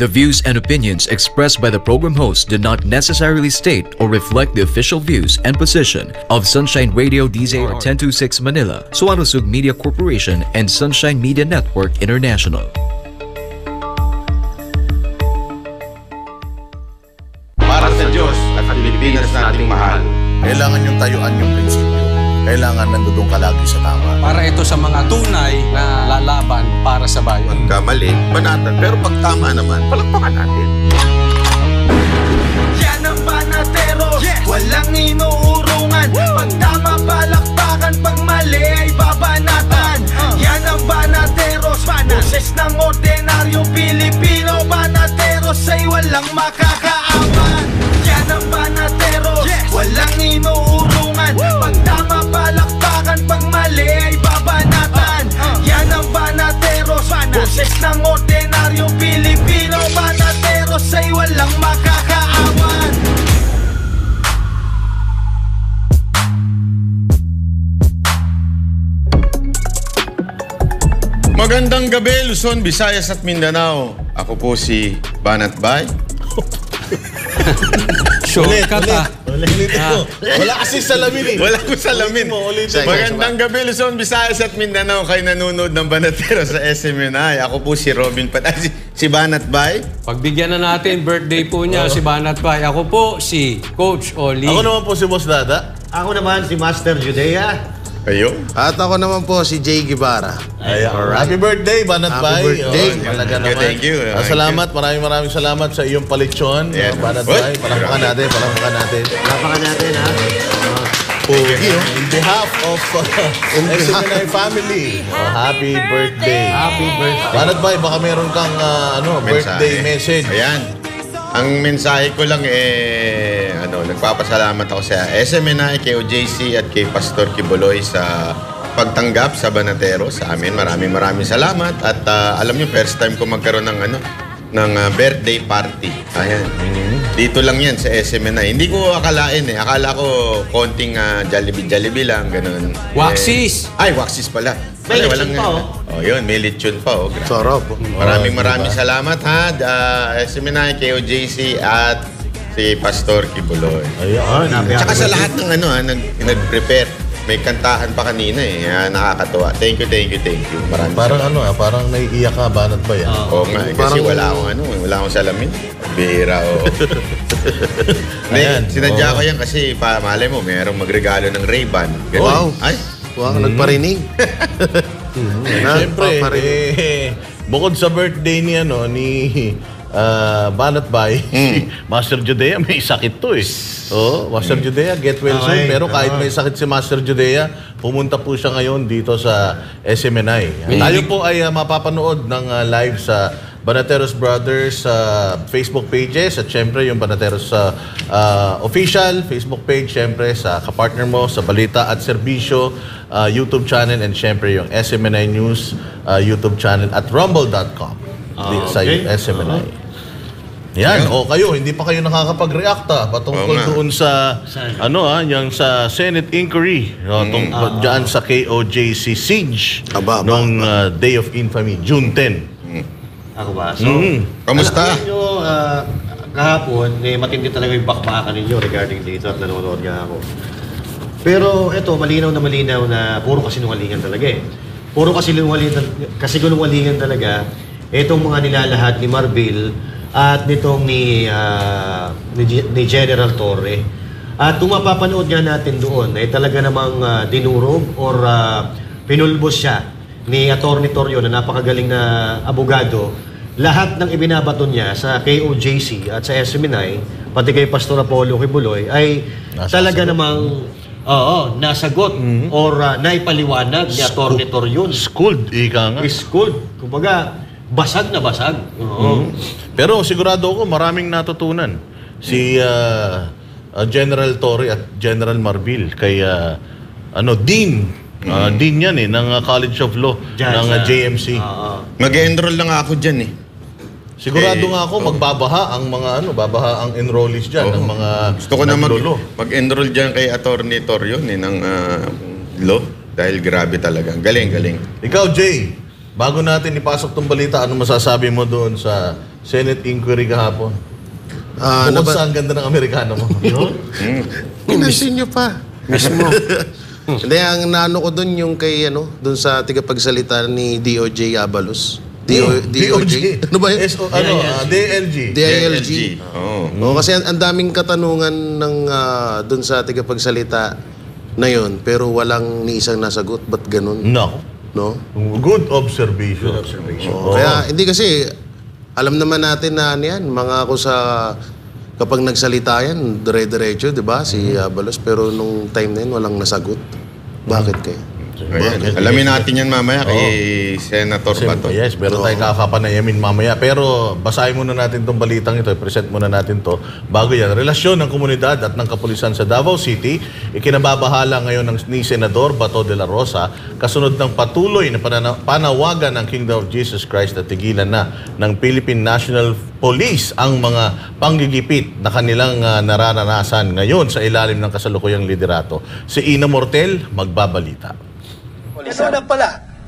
The views and opinions expressed by the program host do not necessarily state or reflect the official views and position of Sunshine Radio DZR 1026 Manila, Suarosug Media Corporation, and Sunshine Media Network International. Para sa Diyos at Pilipinas nating mahal. Kailangan yung tayuan yung prinsipyo. Kailangan nandudong ka lagi sa tama. Para ito sa mga tunay na lalaban para sa bayan. Pagkamali, banatan. Pero pag tama naman, palakpakan natin. Yan ang Banateros, walang inuurungan. Pag tama, palakpakan. Pag mali, ay babanatan. Yan ang Banateros, boses ng ordinaryong Pilipino. Banateros ay walang makakaawan. Yan ang Banateros, walang inuurungan. Pag tama, palakpakan. Pag mali, ay babanatan. Yan ang Banateros, boses ng ordinaryong Pilipino. Banateros ay walang makakaawan. Magandang gabi, Luzon, Visayas at Mindanao. Ako po si Banat Bay. Shortcut Ulit ko. Wala kasi salamin eh. Wala ko salamin. Ulitin mo. Magandang gabi, Luzon, Visayas at Mindanao. Kayo nanonood ng Banatero sa SMNI. Ako po si Robin Patay. Si Banat Bay. Pagbigyan na natin, birthday po niya si Banat Bay. Ako po si Coach Oli. Ako naman po si Boss Dada. Ako naman si Master Judea. Kayo? At ako naman po si Jay Guevara. Happy birthday, Banat Bay. Happy birthday. Talaga naman. Thank you. Salamat, maraming salamat sa iyong palitsyon. Yeah. Banat What? Bay, palakpakan natin. Lapakan natin, ha? In behalf of SMNI family, happy birthday. Happy birthday. Banat Bay, baka meron kang birthday message. Ayan. Ang mensahe ko lang nagpapasalamat ako sa SMNI, kay OJC at kay Pastor Kibuloy sa pagtanggap sa Banatero sa amin. Maraming salamat at alam niyo, first time ko magkaroon ng birthday party. Ayan. Dito lang yan sa SMNI. Hindi ko akalain eh. Akala ko konting Jollibee lang, ganun. Waxis! Waxis pala. May lechon pa, Oh, yun, may lechon pa, oh. Sarap. Maraming salamat, ha. SMNI, KOJC, at si Pastor Kibuloy. Ayan. Tsaka sa lahat ng nag-prepare. May kantahan pa kanina eh. Nakakatuwa. Thank you. Maraming Parang salamat. parang naiiyak ka, Banat Bay. Oo nga, kasi wala akong salamin. Bihira, oh. Ayan. Sinadya ko yan kasi, malay mo, mayroong magregalo ng Ray-Ban. Wow. Ay, Wow, nagparinig. Siyempre, bukod sa birthday ni Banat Bay, Master Judea, may sakit to eh. Master Judea, get well soon. Pero kahit may sakit si Master Judea, pumunta po siya ngayon dito sa SMNI. Tayo po ay mapapanood ng live sa Banateros Brothers Facebook pages at syempre yung Banateros official Facebook page, syempre sa kapartner mo sa Balita at Serbisyo YouTube channel, and syempre yung SMNI News YouTube channel at rumble.com sa SMNI. Yan, kayo, hindi pa kayo nakakapag-react patungkol doon sa yung sa Senate inquiry tungkol diyan sa KOJC siege nung Day of Infamy, June 10. Ako ba? So, kamusta? Alam nyo, kahapon, matindi talaga yung bakbakan ninyo regarding dito at nanonood nga ako. Pero ito, malinaw na puro kasinungalingan talaga eh. Puro kasinungalingan talaga itong mga nilalahat ni Marbil at nitong ni General Torre. At kung mapapanood nga natin doon, ay talaga namang dinurog or pinulbos siya ni Atty. Torrio na napakagaling na abogado. Lahat ng ibinabato niya sa KOJC at sa SMNI, pati kay Pastor Apollo Kibuloy, ay talaga namang nasagot or naipaliwanag ni Atty. Torrio. Schooled, ika nga. Schooled. Kumbaga, basag na basag. Pero sigurado ako maraming natutunan si General Torre at General Marbil kay Dean. Dean yan ng College of Law ng JMC. Mag-enroll lang ako dyan eh. Sigurado nga ako magbabaha ang babaha ang enrollees diyan ng mga gusto ko na mag-enroll diyan kay Atty. Torrio ng law dahil grabe talaga. Galing. Ikaw, Jay, bago natin ipasok tong balita, ano masasabi mo doon sa Senate inquiry kahapon. Ah, Bukod sa ang ganda ng Amerikano mo. Pinansin nyo pa. Mismo. Hindi, ang naano ko doon yung kay, doon sa tigapagsalita ni DOJ Abalos. DOJ? Ano ba yun? DLG. DILG. Oo. Kasi ang daming katanungan ng doon sa tigapagsalita na yun, pero walang ni isang nasagot. Ba't ganun? No. No? Good observation. Kaya hindi kasi, alam naman natin na yan, mga ako sa, kapag nagsalita yan, dire-diretso, di ba? Si Abalos, pero nung time na yun, walang nasagot. Bakit kayo? Ayan. Alamin natin yan mamaya kay Senator Bato. Yes, meron tayong kakapanayamin mamaya. Pero basahin muna natin itong balitang ito, present muna natin to. Bago yan, relasyon ng komunidad at ng kapulisan sa Davao City, ikinababahala ngayon ni Senador Bato de la Rosa kasunod ng patuloy na panawagan ng Kingdom of Jesus Christ na tigilan na ng Philippine National Police ang mga panggigipit na kanilang nararanasan ngayon sa ilalim ng kasalukuyang liderato. Si Ina Mortel, magbabalita.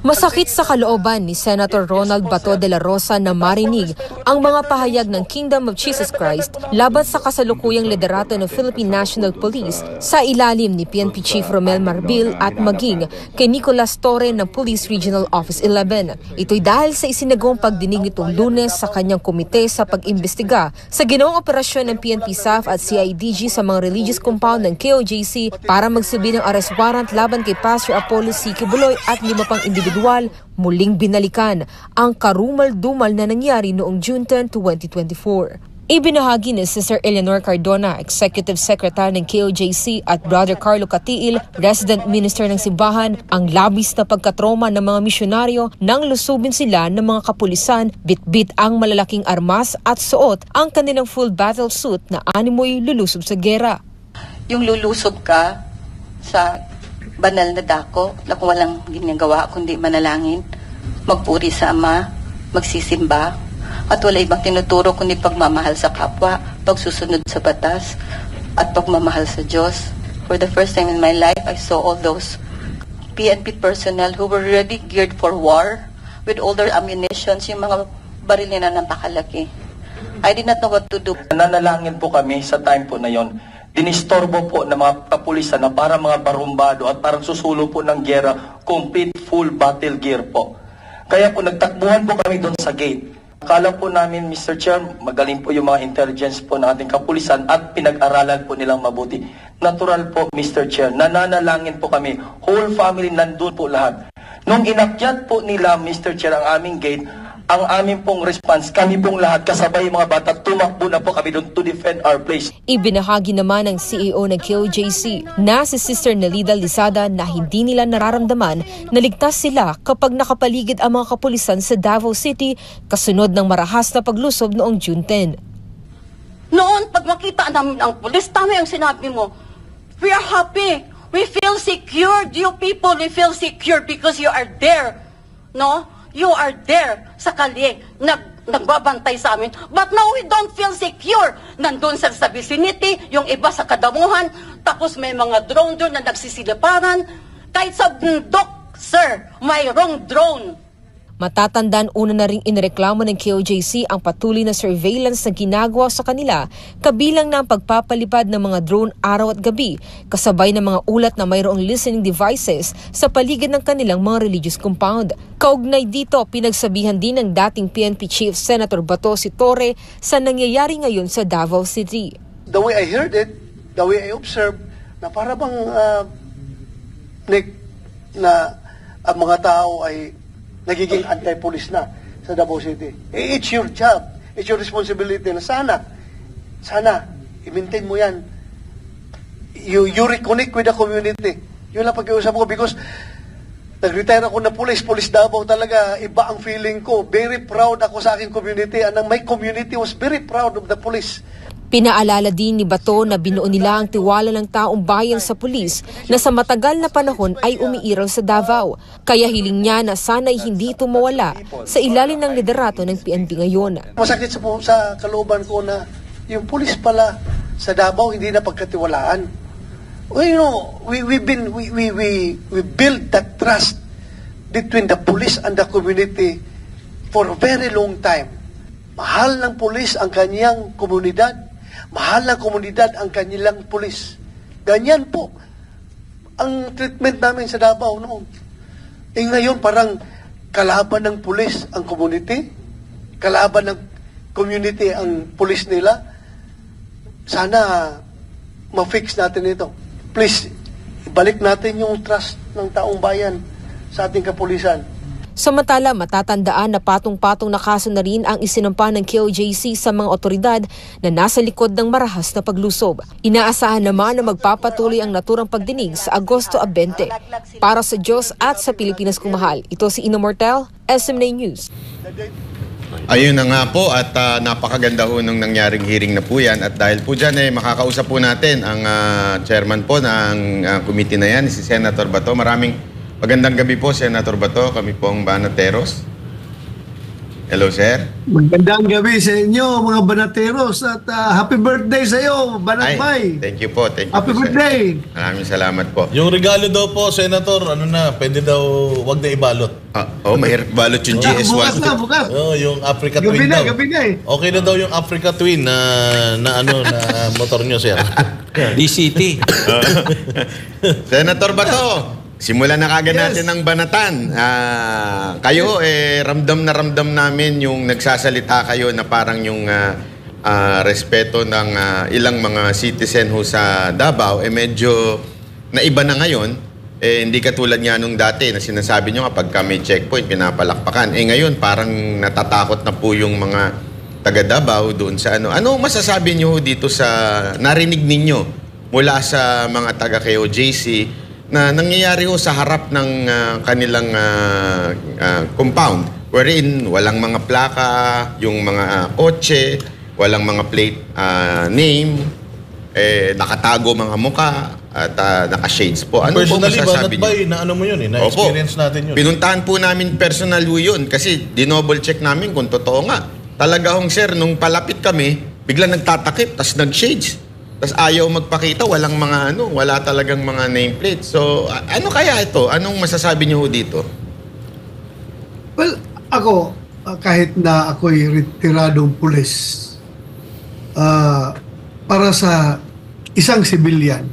Masakit sa kalooban ni Senator Ronald Bato de la Rosa na marinig ang mga pahayag ng Kingdom of Jesus Christ laban sa kasalukuyang liderato ng Philippine National Police sa ilalim ni PNP Chief Romel Marbil at maging kay Nicolas Torre ng Police Regional Office 11. Ito'y dahil sa isinagawang pagdinig nitong Lunes sa kanyang komite sa pag-imbestiga sa ginawang operasyon ng PNP SAF at CIDG sa mga religious compound ng KOJC para magsilbi ng arrest warrant laban kay Pastor Apollo C. Kibuloy at 5 pang individual. Muling binalikan ang karumal-dumal na nangyari noong June 10, 2024. Ibinahagi ni Sister Eleanor Cardona, Executive Secretary ng KOJC at Brother Carlo Catiil, Resident Minister ng Simbahan, ang labis na pagkatroma ng mga misyonaryo nang lusubin sila ng mga kapulisan, bitbit ang malalaking armas at suot ang kanilang full battle suit na animoy lulusob sa gera. Yung lulusob ka sa banal na dako na kung walang ginagawa kundi manalangin, magpuri sa Ama, magsisimba, at wala ibang tinuturo kundi pagmamahal sa kapwa, pagsusunod sa batas, at pagmamahal sa Diyos. For the first time in my life, I saw all those PNP personnel who were ready geared for war with all their ammunitions, yung mga baril na napakalaki. I did not know what to do. Nanalangin po kami sa time po na yon. Dinistorbo po ng mga kapulisan na para mga barumbado at parang susulo po ng gera, complete full battle gear po. Kaya po nagtakbuhan po kami doon sa gate. Akala po namin, Mr. Chair, magaling po yung mga intelligence po ng ating kapulisan at pinag-aralan po nilang mabuti. Natural po, Mr. Chair, nananalangin po kami. Whole family nandun po lahat. Nung inakyat po nila, Mr. Chair, ang aming gate, ang aming pong response, kami pong lahat, kasabay mga bata, tumakbo na po kami doon to defend our place. Ibinahagi naman ng CEO ng KOJC na si Sister Nelida Lizada na hindi nila nararamdaman na ligtas sila kapag nakapaligid ang mga kapulisan sa Davao City kasunod ng marahas na paglusob noong June 10. Noon, pag makita namin ang pulis, tama yung sinabi mo, we are happy, we feel secure, you people, we feel secure because you are there, no? You are there sa kalye, nagbabantay sa amin. But now we don't feel secure. Nandun sa vicinity, yung iba sa kadamuhan, tapos may mga drone doon na nagsisiliparan. Kahit sa bundok, sir, mayroong drone. Matatandaan una na ring inireklamo ng KOJC ang patuloy na surveillance na ginagawa sa kanila, kabilang na ang pagpapalipad ng mga drone araw at gabi, kasabay ng mga ulat na mayroong listening devices sa paligid ng kanilang mga religious compound. Kaugnay dito, pinagsabihan din ng dating PNP Chief Senator Bato si Torre sa nangyayari ngayon sa Davao City. The way I heard it, the way I observed, na para bang na ang mga tao ay nagiging anti-police na sa Davao City. It's your job. It's your responsibility na sana, i-maintain mo yan. You reconnect with the community. Yun lang pag-iusap ko because nag-retire ako na police Davao talaga, iba ang feeling ko. Very proud ako sa aking community and my community was very proud of the police. Pinaalala din ni Bato na binuo nila ang tiwala ng taong bayan sa pulis na sa matagal na panahon ay umiiral sa Davao. Kaya hiling niya na sana'y hindi ito mawala sa ilalim ng liderato ng PNP ngayon. Masakit sa kalooban ko na yung pulis pala sa Davao hindi na pagkatiwalaan. Well, you know, we build that trust between the police and the community for a very long time. Mahal ng pulis ang kanyang komunidad. Mahal ng komunidad ang kanilang pulis. Ganyan po ang treatment namin sa Davao noon. Ngayon parang kalaban ng pulis ang community, kalaban ng community ang pulis nila. Sana ma-fix natin ito. Please, ibalik natin yung trust ng taong bayan sa ating kapulisan. Samantala, matatandaan na patong-patong na kaso na rin ang isinampa ng KOJC sa mga otoridad na nasa likod ng marahas na paglusob. Inaasahan naman na magpapatuloy ang naturang pagdinig sa Agosto 20. Para sa Diyos at sa Pilipinas kumahal, ito si Ina Mortel, SMNA News. Ayun na nga po at napakaganda ho nung nangyaring hearing na po yan at dahil po dyan makakausap po natin ang chairman po ng committee na yan, si Senator Bato. Magandang gabi po, Senator Bato. Kami po ang Banateros. Hello, sir. Magandang gabi sa inyo, mga Banateros. At happy birthday sa iyo, Banatbay. Thank you po. Thank you happy po, birthday. Sir. Maraming salamat po. Yung regalo daw po, Senator, pwede daw, wag na ibalot. Mahirap balot yung GS1. Bukas. Yung Africa Twin daw. Gabi na eh. Okay na daw yung Africa Twin na motor nyo, sir. DCT. Senator Bato, simulan na kagad natin ng banatan. Kayo, ramdam na ramdam namin yung nagsasalita kayo na parang yung respeto ng ilang mga citizen ho sa Davao, medyo naiba na ngayon. Hindi katulad nga nung dati na sinasabi nyo nga pagka may checkpoint, pinapalakpakan. Ngayon, parang natatakot na po yung mga taga Davao doon sa ano. Ano masasabi nyo dito sa narinig ninyo mula sa mga taga KOJC na nangyayari ho sa harap ng kanilang compound wherein walang mga plaka, yung mga kotse, walang mga plate name, nakatago mga muka at naka-shades po. Ano po masasabi niyo? Na ano mo yun na-experience natin yun. Pinuntahan po namin personal yun kasi dinouble check namin kung totoo nga. Talaga hong sir, nung palapit kami, biglang nagtatakip, tas nag-shades. Tapos ayaw magpakita, wala talagang mga nameplate. So, ano kaya ito? Anong masasabi niyo dito? Well, ako, kahit na ako'y retiradong pulis, para sa isang civilian,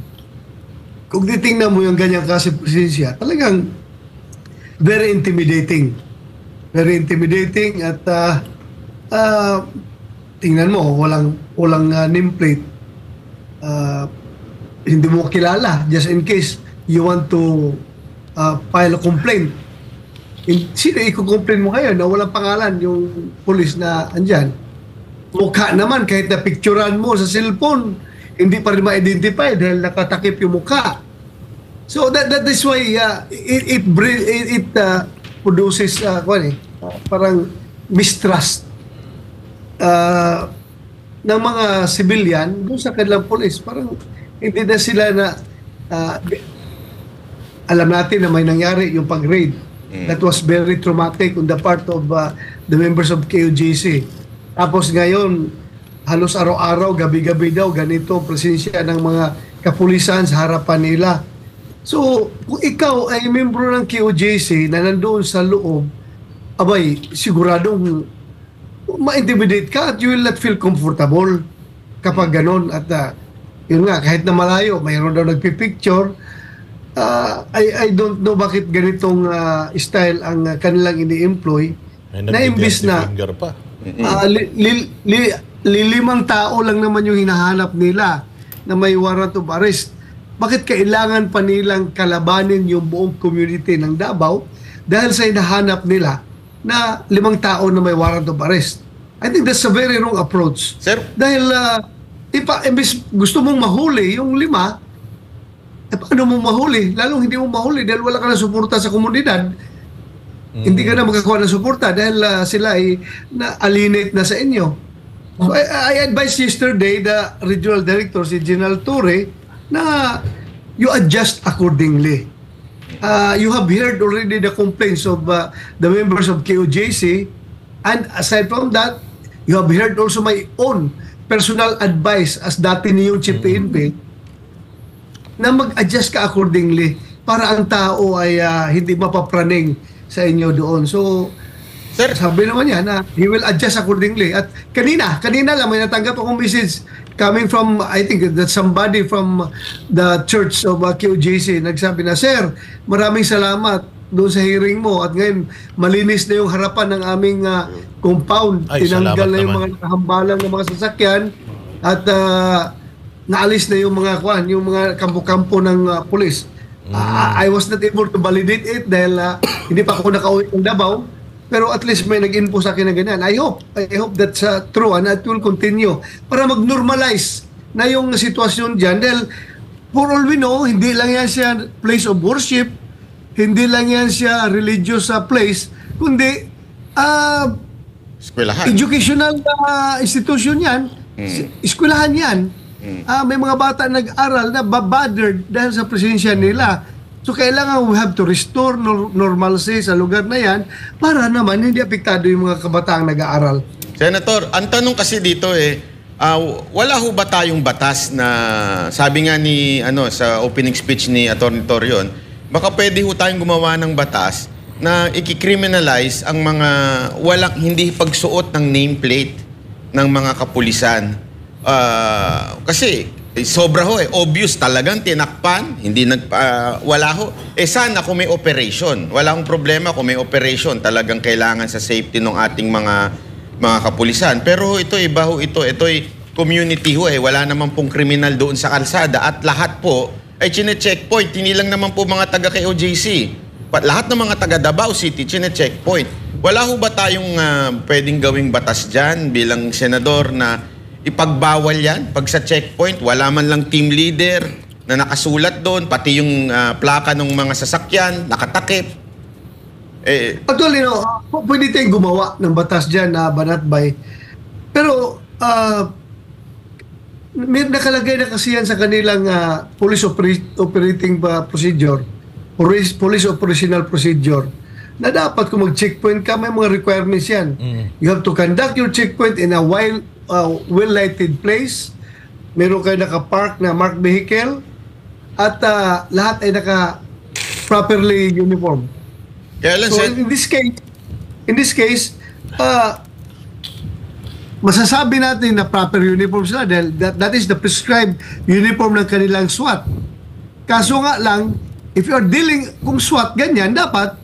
kung titingnan mo yung ganyang kasi presensya, talagang very intimidating. Very intimidating at tingnan mo, walang nameplate. Hindi mo kilala just in case you want to file a complaint. Sino i-complain mo kayo na walang pangalan yung police na andyan? Mukha naman, kahit na picturean mo sa cellphone, hindi pa rin ma-identify dahil nakatakip yung mukha. So that is why it produces parang mistrust ng mga civilian doon sa kanilang police. Parang hindi na sila na alam natin na may nangyari yung pag-raid. That was very traumatic on the part of the members of KOJC. Tapos ngayon, halos araw-araw, gabi-gabi daw, ganito ang presensya ng mga kapulisan sa harapan nila. So, kung ikaw ay membro ng KOJC na nandoon sa loob, abay, siguradong ma-intimidate ka at you will not feel comfortable kapag ganon. At yun nga, kahit na malayo, mayroon daw nagpipicture. I don't know bakit ganitong style ang kanilang ini-employ na imbis na limang tao lang naman yung hinahanap nila na may warrant of arrest. Bakit kailangan pa nilang kalabanin yung buong community ng Davao dahil sa hinahanap nila na 5 tao na may warrant of arrest? I think that's a very wrong approach. Sir? Dahil imbis gusto mong mahuli yung 5, paano mo mahuli? Lalong hindi mo mahuli dahil wala ka na suporta sa komunidad. Hindi ka na makakuha ng suporta dahil sila ay na-alienate na sa inyo. So I advised yesterday the regional director, si General Torre, na you adjust accordingly. You have heard already the complaints of the members of KOJC, and aside from that, you have heard also my own personal advice as dati niyong Chief PNP na mag-adjust ka accordingly para ang tao ay hindi mapapraning sa inyo doon. So, Sir, sabi naman niya na he will adjust accordingly. At kanina lang may natanggap akong message coming from, I think that somebody from the church of QJC, nagsabi na, Sir, maraming salamat doon sa hearing mo at ngayon malinis na yung harapan ng aming compound. Tinanggal na yung mga nakahambalang ng mga sasakyan at naalis na yung mga kampo-kampo ng pulis. I was not able to validate it dahil hindi pa ako nakauwi ng Davao. Pero at least may nag-info sa akin na ganyan. I hope that's true and it will continue para mag-normalize na yung sitwasyon dyan. Dahil for all we know, hindi lang yan siya place of worship, hindi lang yan siya religious place, kundi educational institution yan, eskwelahan yan. May mga bata nag-aral na bothered dahil sa presensya nila. So kailangan we have to restore normalcy sa lugar na yan para naman hindi apektado yung mga kabataang nag-aaral. Senator, ang tanong kasi dito wala ho ba tayong batas na sabi nga ni sa opening speech ni Atty. Torion, baka pwede ho tayong gumawa ng batas na i-criminalize ang mga hindi pagsuot ng nameplate ng mga kapulisan. Kasi sobra ho obvious talagang tinakpan, hindi wala ho. Sana kung may operation, wala akong problema kung may operation, talagang kailangan sa safety ng ating mga kapulisan. Pero ito iba ho ito'y community ho wala naman pong kriminal doon sa kalsada at lahat po ay chine-checkpoint, hindi lang naman po mga taga KOJC. Lahat ng mga taga Davao City chine-checkpoint. Wala ho ba tayong pwedeng gawing batas dyan bilang senador na ipagbawal yan? Pag sa checkpoint, wala man lang team leader na nakasulat doon, pati yung plaka ng mga sasakyan, nakatakip. Actually, pwede tayong gumawa ng batas dyan na Banatbay. Pero, may nakalagay na kasi yan sa kanilang police operating procedure, police operational procedure, na dapat kung mag-checkpoint ka, may mga requirements yan. You have to conduct your checkpoint in a well-lighted place. Meron kayo naka-park na marked vehicle at lahat ay naka-properly uniform. So in this case, masasabi natin na proper uniform sila dahil that is the prescribed uniform ng kanilang SWAT. Kaso nga lang, if you are dealing kung SWAT, ganyan, dapat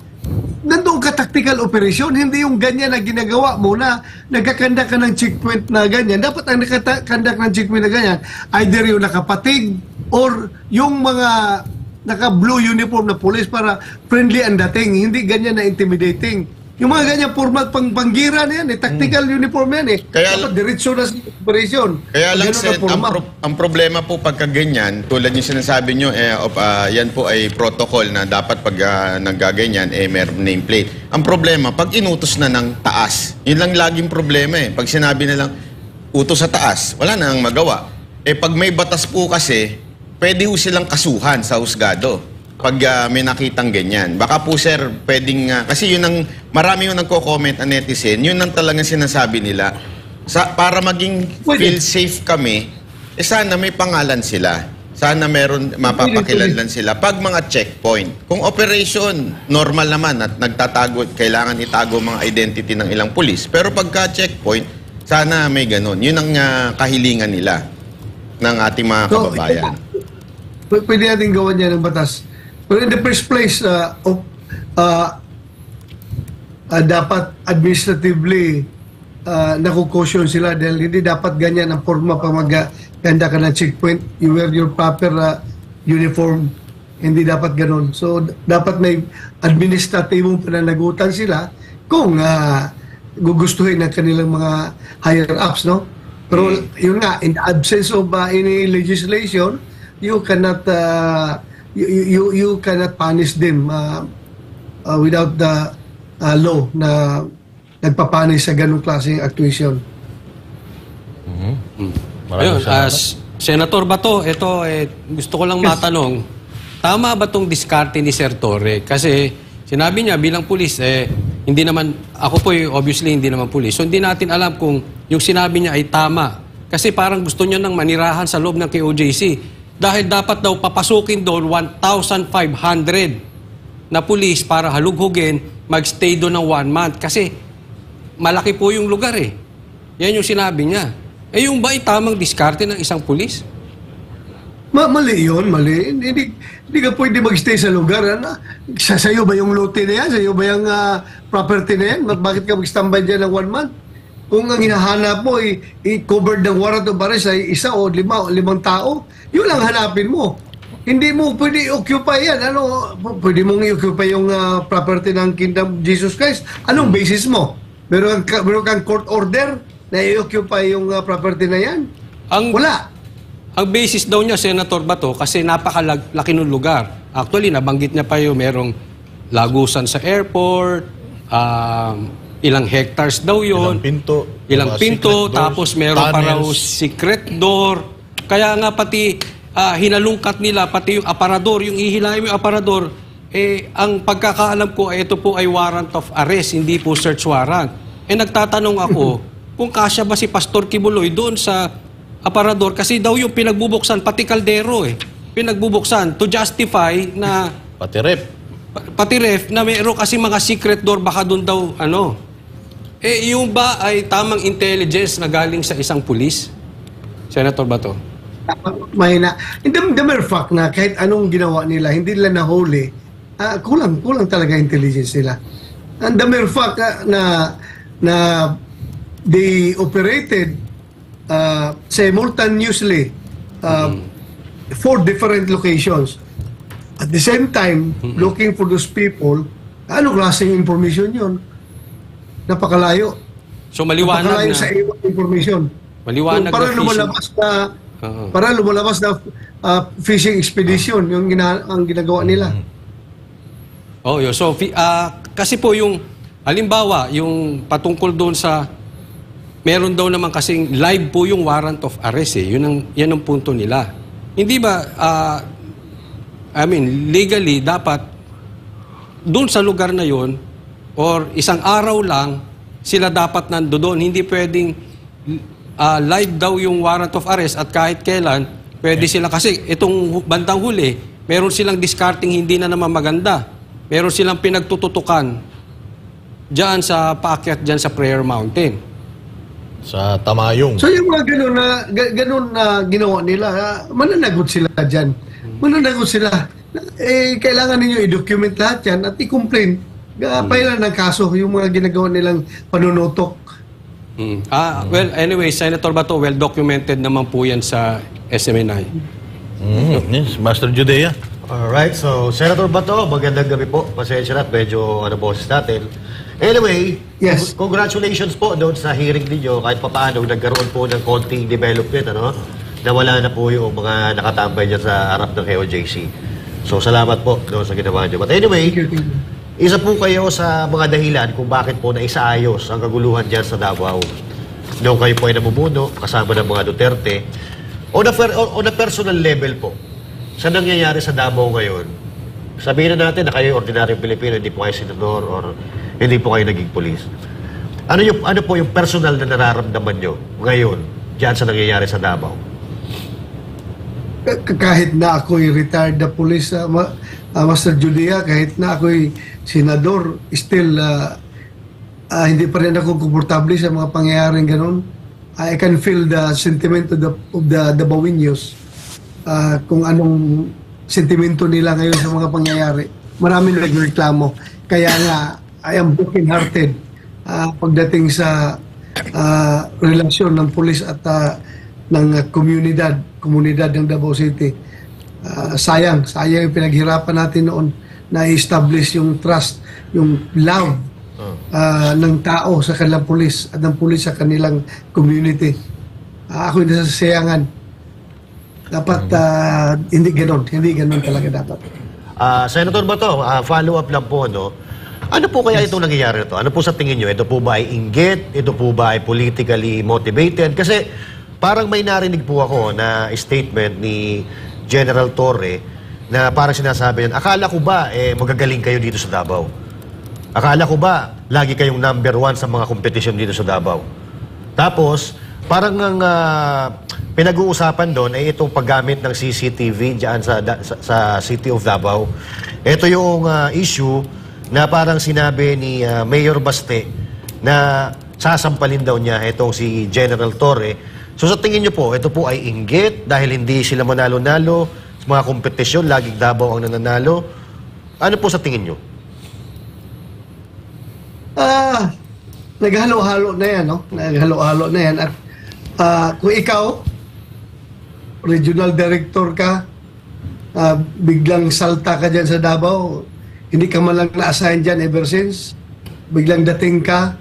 nandoon ka tactical operation, hindi yung ganyan na ginagawa mo na nagkakanda ka ng checkpoint na ganyan. Dapat ang nagkakanda ng checkpoint na ganyan, either yung nakapatig or yung mga naka-blue uniform na police para friendly ang dating, hindi ganyan na intimidating. Yung mga ganyan formal panggira na yan, tactical uniform yan dapat diretso na sa operation. Kaya lang, Sen, ang problema po pagka ganyan, tulad yung sinasabi nyo, yan po ay protocol na dapat pag nagaganyan, may nameplate. Ang problema, pag inutos na ng taas, yun lang laging problema Pag sinabi na lang, utos sa taas, wala na ang magawa. Pag may batas po kasi, pwede ho silang kasuhan sa husgado. Pag may nakitang ganyan. Baka po sir, pwedeng, kasi yun ang, marami yung nagko-comment ang netizen, yun ang talagang sinasabi nila. Para maging feel safe kami, sana may pangalan sila. Sana meron, mapapakilanlan sila. Pag mga checkpoint, kung operation, normal naman at nagtatago, kailangan itago mga identity ng ilang pulis. Pero pagka checkpoint, sana may ganun. Yun ang kahilingan nila ng ating mga kababayan. Pwede natin gawan yan ng batas. But in the first place, dapat administratively nakukosyon sila dahil hindi dapat ganyan ang forma pag maganda ka ng checkpoint. You wear your proper uniform. Hindi dapat ganun. So, dapat may administrativong pananagutan sila kung gugustuhin ng kanilang mga higher-ups, no? Pero yun nga, in the absence of any legislation, you cannot you cannot punish them without the law na nagpapanis sa ganung klaseng actuation. Ayun, Senator Bato, ito gusto ko lang matanong, tama ba tong diskarte ni Sir Torre? Kasi sinabi niya bilang pulis, hindi naman, ako po obviously hindi naman pulis. So hindi natin alam kung yung sinabi niya ay tama. Kasi parang gusto niya nang manirahan sa loob ng KOJC. Dahil dapat daw papasukin doon 1,500 na pulis para halughugin, magstay doon ng 1 month. Kasi malaki po yung lugar eh. Yan yung sinabi niya. Eh yung ba ay tamang diskarte ng isang pulis? Mali yun, mali. Hindi ka pwede mag-stay sa lugar. Ano? Sa'yo ba yung lote na yan? Sa'yo ba yung property na yan? Bakit ka mag-standby dyan ng 1 month? Kung ang hinahanap mo i-covered ng warrant of arrest ay 1 o 5 tao, yun lang hanapin mo. Hindi mo pwede i-occupy yan. Ano, pwede mong i-occupy yung property ng Kingdom of Jesus Christ. Anong basis mo? Meron kang court order na i-occupy yung property na yan? Wala. Ang basis daw niya, Senator Bato, kasi napakalaki ng lugar. Actually, nabanggit niya pa yung merong lagusan sa airport, ilang hectares daw yun. Ilang pinto, tapos meron pa raw secret door. Kaya nga pati hinalungkat nila, pati yung aparador, yung ihilahin mo yung aparador, ang pagkakaalam ko, ito po ay warrant of arrest, hindi po search warrant. Nagtatanong ako, kung kasya ba si Pastor Kibuloy doon sa aparador, kasi daw yung pinagbubuksan, pati kaldero pinagbubuksan to justify na pati ref na mayroon kasi mga secret door, baka doon daw yung ba ay tamang intelligence na galing sa isang pulis? Senator Bato? Mahina. The mere fact na kahit anong ginawa nila, hindi nila nahuli, kulang talaga intelligence nila. And the mere fact na they operated simultaneously 4 different locations at the same time looking for those people. Ano klaseng information yun? Napakalayo. So maliwanag napakalayo na sa information. Maliwanag para na lumalabas na fishing expedition yung ang ginagawa nila. So kasi po yung halimbawa yung patungkol doon sa meron daw naman kasing live po yung warrant of arrest yan ang punto nila. Hindi ba, legally, dapat doon sa lugar na yon or isang araw lang, sila dapat nandoon. Hindi pwedeng live daw yung warrant of arrest at kahit kailan, pwede sila, kasi itong bandang huli, meron silang discarding hindi na naman maganda. Meron silang pinagtututukan dyan sa paakyat, dyan sa Prayer Mountain. Sa Tamayong. So yung mga ganun na ginawa nila, mananagot sila dyan. Mananagot sila. Kailangan ninyo i-document lahat yan at i-complain. Pailan ng kaso yung mga ginagawa nilang panunutok. Well, anyway, Senator Bato, well documented naman po yan sa SMNI. Yes, Master Judea. Alright, so Senator Bato, magandang gabi po. Pasensya na, medyo boses natin. Anyway, yes. Congratulations po doon sa hearing ninyo. Kahit pa paano, nagkaroon po ng konting development, nawala na po yung mga nakatambay dyan sa harap ng KOJC. So, salamat po doon sa ginawa nyo. But anyway, isa po kayo sa mga dahilan kung bakit po naisaayos ang kaguluhan dyan sa Davao. Noong kayo po ay namumuno, kasama ng mga Duterte. On a personal level po, sa nangyayari sa Davao ngayon, sabihin na natin na kayo ordinaryong Pilipino, hindi po kayo senador or hindi po kayo naging polis. Ano po yung personal na nararamdaman nyo ngayon dyan sa nangyayari sa Davao? Kahit na ako'y retired na police, Master Judea, kahit na ako'y senador, still hindi pa rin ako komportable sa mga pangyayaring ganun. I can feel the sentiment of the Davaoenos, kung anong sentimento nila ngayon sa mga pangyayari. Maraming nagreklamo. Kaya nga, I am broken-hearted pagdating sa relasyon ng pulis at ng komunidad ng Davao City. Sayang yung pinaghirapan natin noon na i-establish yung trust, yung love ng tao sa kanilang pulis at ng pulis sa kanilang community. Ako'y nasasayangan. Dapat hindi ganon talaga dapat. Senator Bato, follow-up lang po, ano po kaya itong nangyayari ito? Ano po sa tingin nyo? Ito po ba ay inggit? Ito po ba ay politically motivated? Kasi parang may narinig po ako na statement ni General Torre na parang sinasabi niyan, akala ko ba magagaling kayo dito sa Davao? Akala ko ba lagi kayong number 1 sa mga kompetisyon dito sa Davao? Tapos, parang ang pinag-uusapan doon ay itong paggamit ng CCTV dyan sa City of Davao. Ito yung issue na parang sinabi ni Mayor Baste na sasampalin daw niya itong si General Torre. So sa tingin niyo po, ito po ay inggit dahil hindi sila manalo-nalo sa mga kompetisyon, laging Davao ang nananalo. Ano po sa tingin niyo? Naghalo-halo na yan, no? Naghalo-halo na yan. At kung ikaw, regional director ka, biglang salta ka dyan sa Davao, hindi ka man lang na-assign dyan ever since, biglang dating ka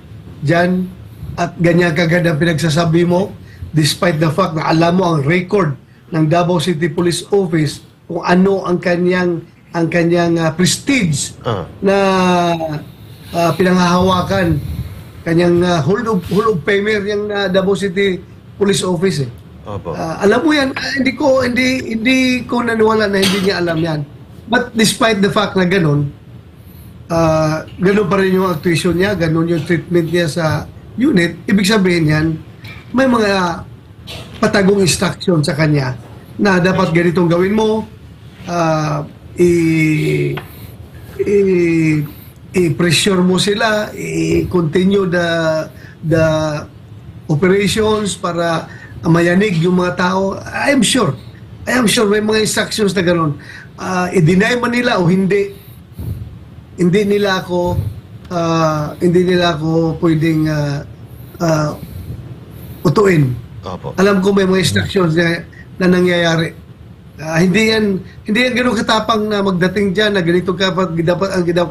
dyan, at ganyan kagad ang pinagsasabi mo, despite the fact na alam mo ang record ng Davao City Police Office kung ano ang kanyang prestige na pinanghahawakan, kanyang Hall of Famer yung Davao City Police Office. Alam mo yan, hindi ko naniwala na hindi niya alam yan. But despite the fact na ganun pa rin yung actuation niya, ganun yung treatment niya sa unit, ibig sabihin yan, may mga patagong instruction sa kanya na dapat ganitong gawin mo, i-pressure mo sila, i-continue the operations para mayanig yung mga tao. I am sure may mga instructions na gano'n. I-deny man nila o hindi nila ako pwedeng utuin. Alam ko may mga instructions na nangyayari. Hindi yan gano'ng katapang na magdating dyan na ganito dapat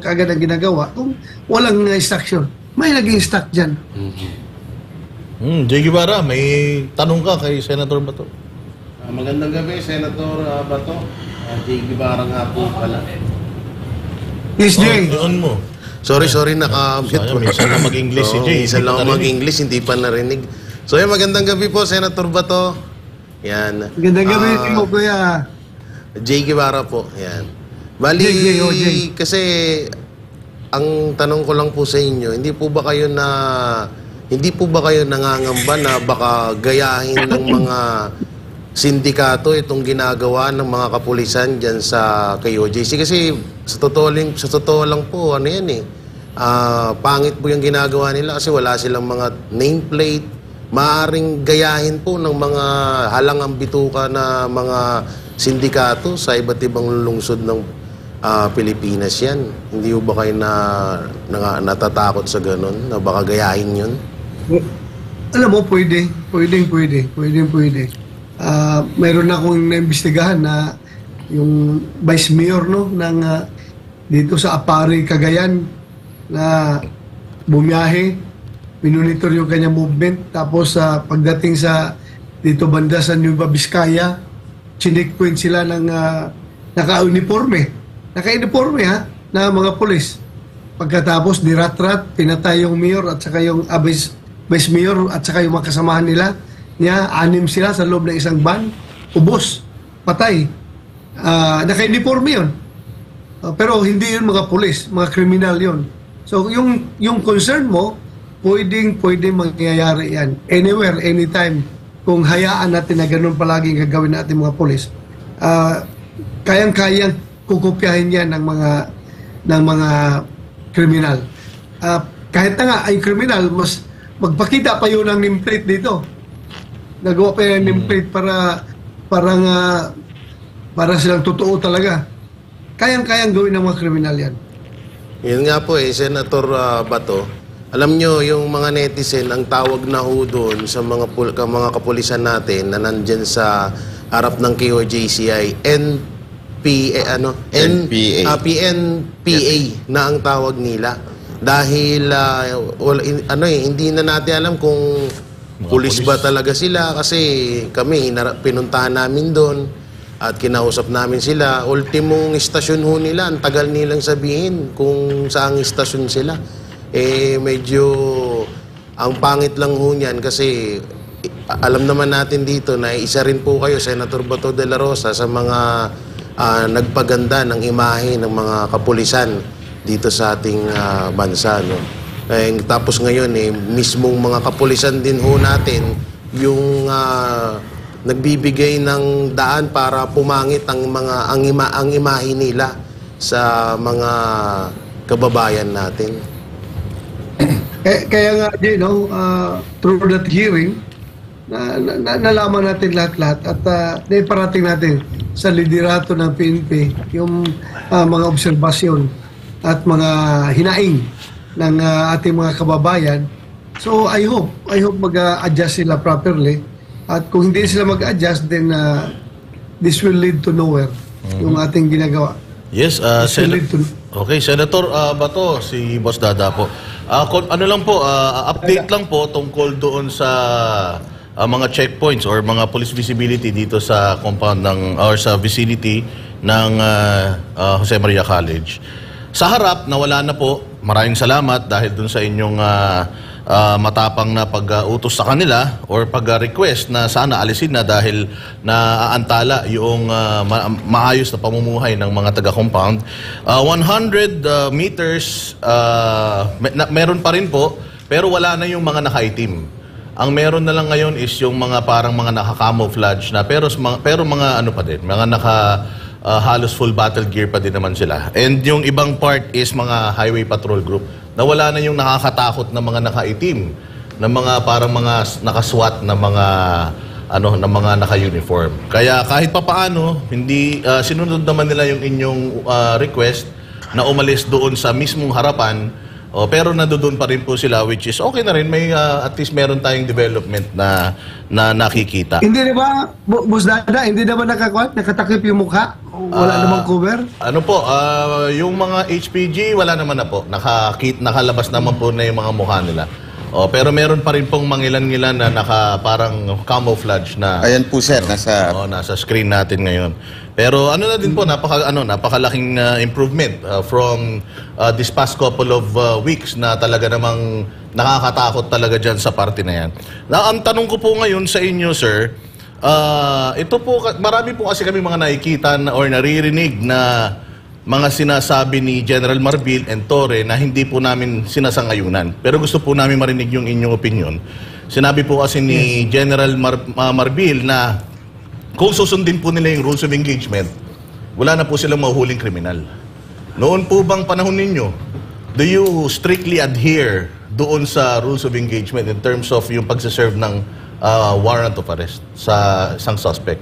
agad ang ginagawa kung walang instruction. May nag-instruct dyan. Jay Guevara, may tanong ka kay Senator Bato. Magandang gabi, Senator Bato. Jay Guevara nga po pala. Yes, Jay. On mo. Sorry, naka-mute po. Minsan lang mag-English si Jay. Minsan lang mag-English, hindi pa narinig. So, magandang gabi po, Senator Bato. Yan. Magandang gabi mo, Kuya. Jay Guevara po. Yan. Bali, Jay. kasi ang tanong ko lang po sa inyo, hindi po ba kayo nangangamba na baka gayahin ng mga sindikato itong ginagawa ng mga kapulisan dyan sa KOJC? Kasi sa totoo lang po, ano yan pangit po yung ginagawa nila kasi wala silang mga nameplate. Maaring gayahin po ng mga halangang bituka na mga sindikato sa iba't ibang lungsod ng Pilipinas yan. Hindi ba kayo natatakot sa ganun na baka gayahin yun? Alam mo, pwede. Mayroon akong naimbestigahan na yung Vice Mayor ng dito sa Apari, Cagayan, na bumiyahe, pinonitor yung kanyang movement, tapos pagdating sa dito banda sa Nueva Vizcaya, chineckpoint sila ng naka-uniforme na mga pulis. Pagkatapos nirat-rat, pinatay yung mayor at saka yung Vice Mayor at saka yung mga kasamahan nila. 6 sila sa loob ng isang van, ubos, patay. Naka-uniforme yun. Pero hindi yun mga pulis, mga kriminal yun. So yung concern mo, pwedeng mangyayari yan. Anywhere, anytime. Kung hayaan natin na ganun palaging gagawin natin mga pulis, kayang-kayang kukopyahin yan ng mga kriminal. Kahit na nga ay kriminal, mas magpakita pa yun ng nameplate dito. Nagawa pa yung nameplate para silang totoo talaga. Kayang-kayang gawin ng mga kriminal yan. Yun nga po Senator Bato. Alam nyo, yung mga netizen, ang tawag na ho doon sa mga kapulisan natin na nandyan sa harap ng KOJCI, PNPA na ang tawag nila. Dahil, hindi na natin alam kung pulis ba talaga sila kasi kami, pinuntahan namin doon at kinausap namin sila. Ultimong istasyon ho nila, ang tagal nilang sabihin kung saang istasyon sila. Medyo ang pangit lang ho niyan kasi alam naman natin dito na isa rin po kayo, Senator Bato de la Rosa, sa mga nagpaganda ng imahe ng mga kapulisan dito sa ating bansa. No? Tapos ngayon, mismong mga kapulisan din ho natin yung nagbibigay ng daan para pumangit ang imahe nila sa mga kababayan natin. Kaya nga, through that hearing, nalaman natin lahat-lahat at naiparating natin sa liderato ng PNP yung mga obserbasyon at mga hinaing ng ating mga kababayan. So I hope mag-adjust sila properly, at kung hindi sila mag-adjust, then this will lead to nowhere, yung ating ginagawa. Yes, okay, Senator Bato, si Boss Dada po. Ano lang po, update lang po tungkol doon sa mga checkpoints or mga police visibility dito sa compound ng or sa vicinity ng Jose Maria College. Sa harap, nawala na po. Maraming salamat dahil dun sa inyong matapang na pag-utos sa kanila or pag-request na sana alisin na dahil naaantala yung maayos na pamumuhay ng mga taga-compound. 100 meters, meron pa rin po, pero wala na yung mga nakaitim. Ang meron na lang ngayon is yung mga parang mga naka-camouflage na pero mga ano pa din, mga halos full battle gear pa din naman sila. And yung ibang part is mga highway patrol group na wala na yung nakakatakot na mga nakaitim, na mga parang mga nakaswat na mga na mga naka-uniform. Kaya kahit papaano, hindi sinunod naman nila yung inyong request na umalis doon sa mismong harapan. Pero nandoon pa rin po sila, which is okay na rin. May at least meron tayong development na nakikita. Hindi ba, Boss Dada, hindi naman nakatakip yung mukha? Wala namang cover? Ano po, yung mga HPG, wala naman na po. Nakalabas naman po na yung mga mukha nila. Pero meron pa rin pong mangilan-ngilan na parang camouflage na... Ayan po sir, nasa screen natin ngayon. Pero ano na din po, napakalaking improvement from this past couple of weeks na talaga namang nakakatakot talaga dyan sa party na yan. Ang tanong ko po ngayon sa inyo, sir, ito po, marami po kasi kami mga nakikita or naririnig na mga sinasabi ni General Marbil and Torre na hindi po namin sinasangayunan. Pero gusto po namin marinig yung inyong opinion. Sinabi po kasi ni General Marbil na kung susundin po nila yung rules of engagement, wala na po silang mahuhuling kriminal. Noon po bang panahon ninyo, do you strictly adhere doon sa rules of engagement in terms of yung pagsaserve ng warrant of arrest sa isang suspect?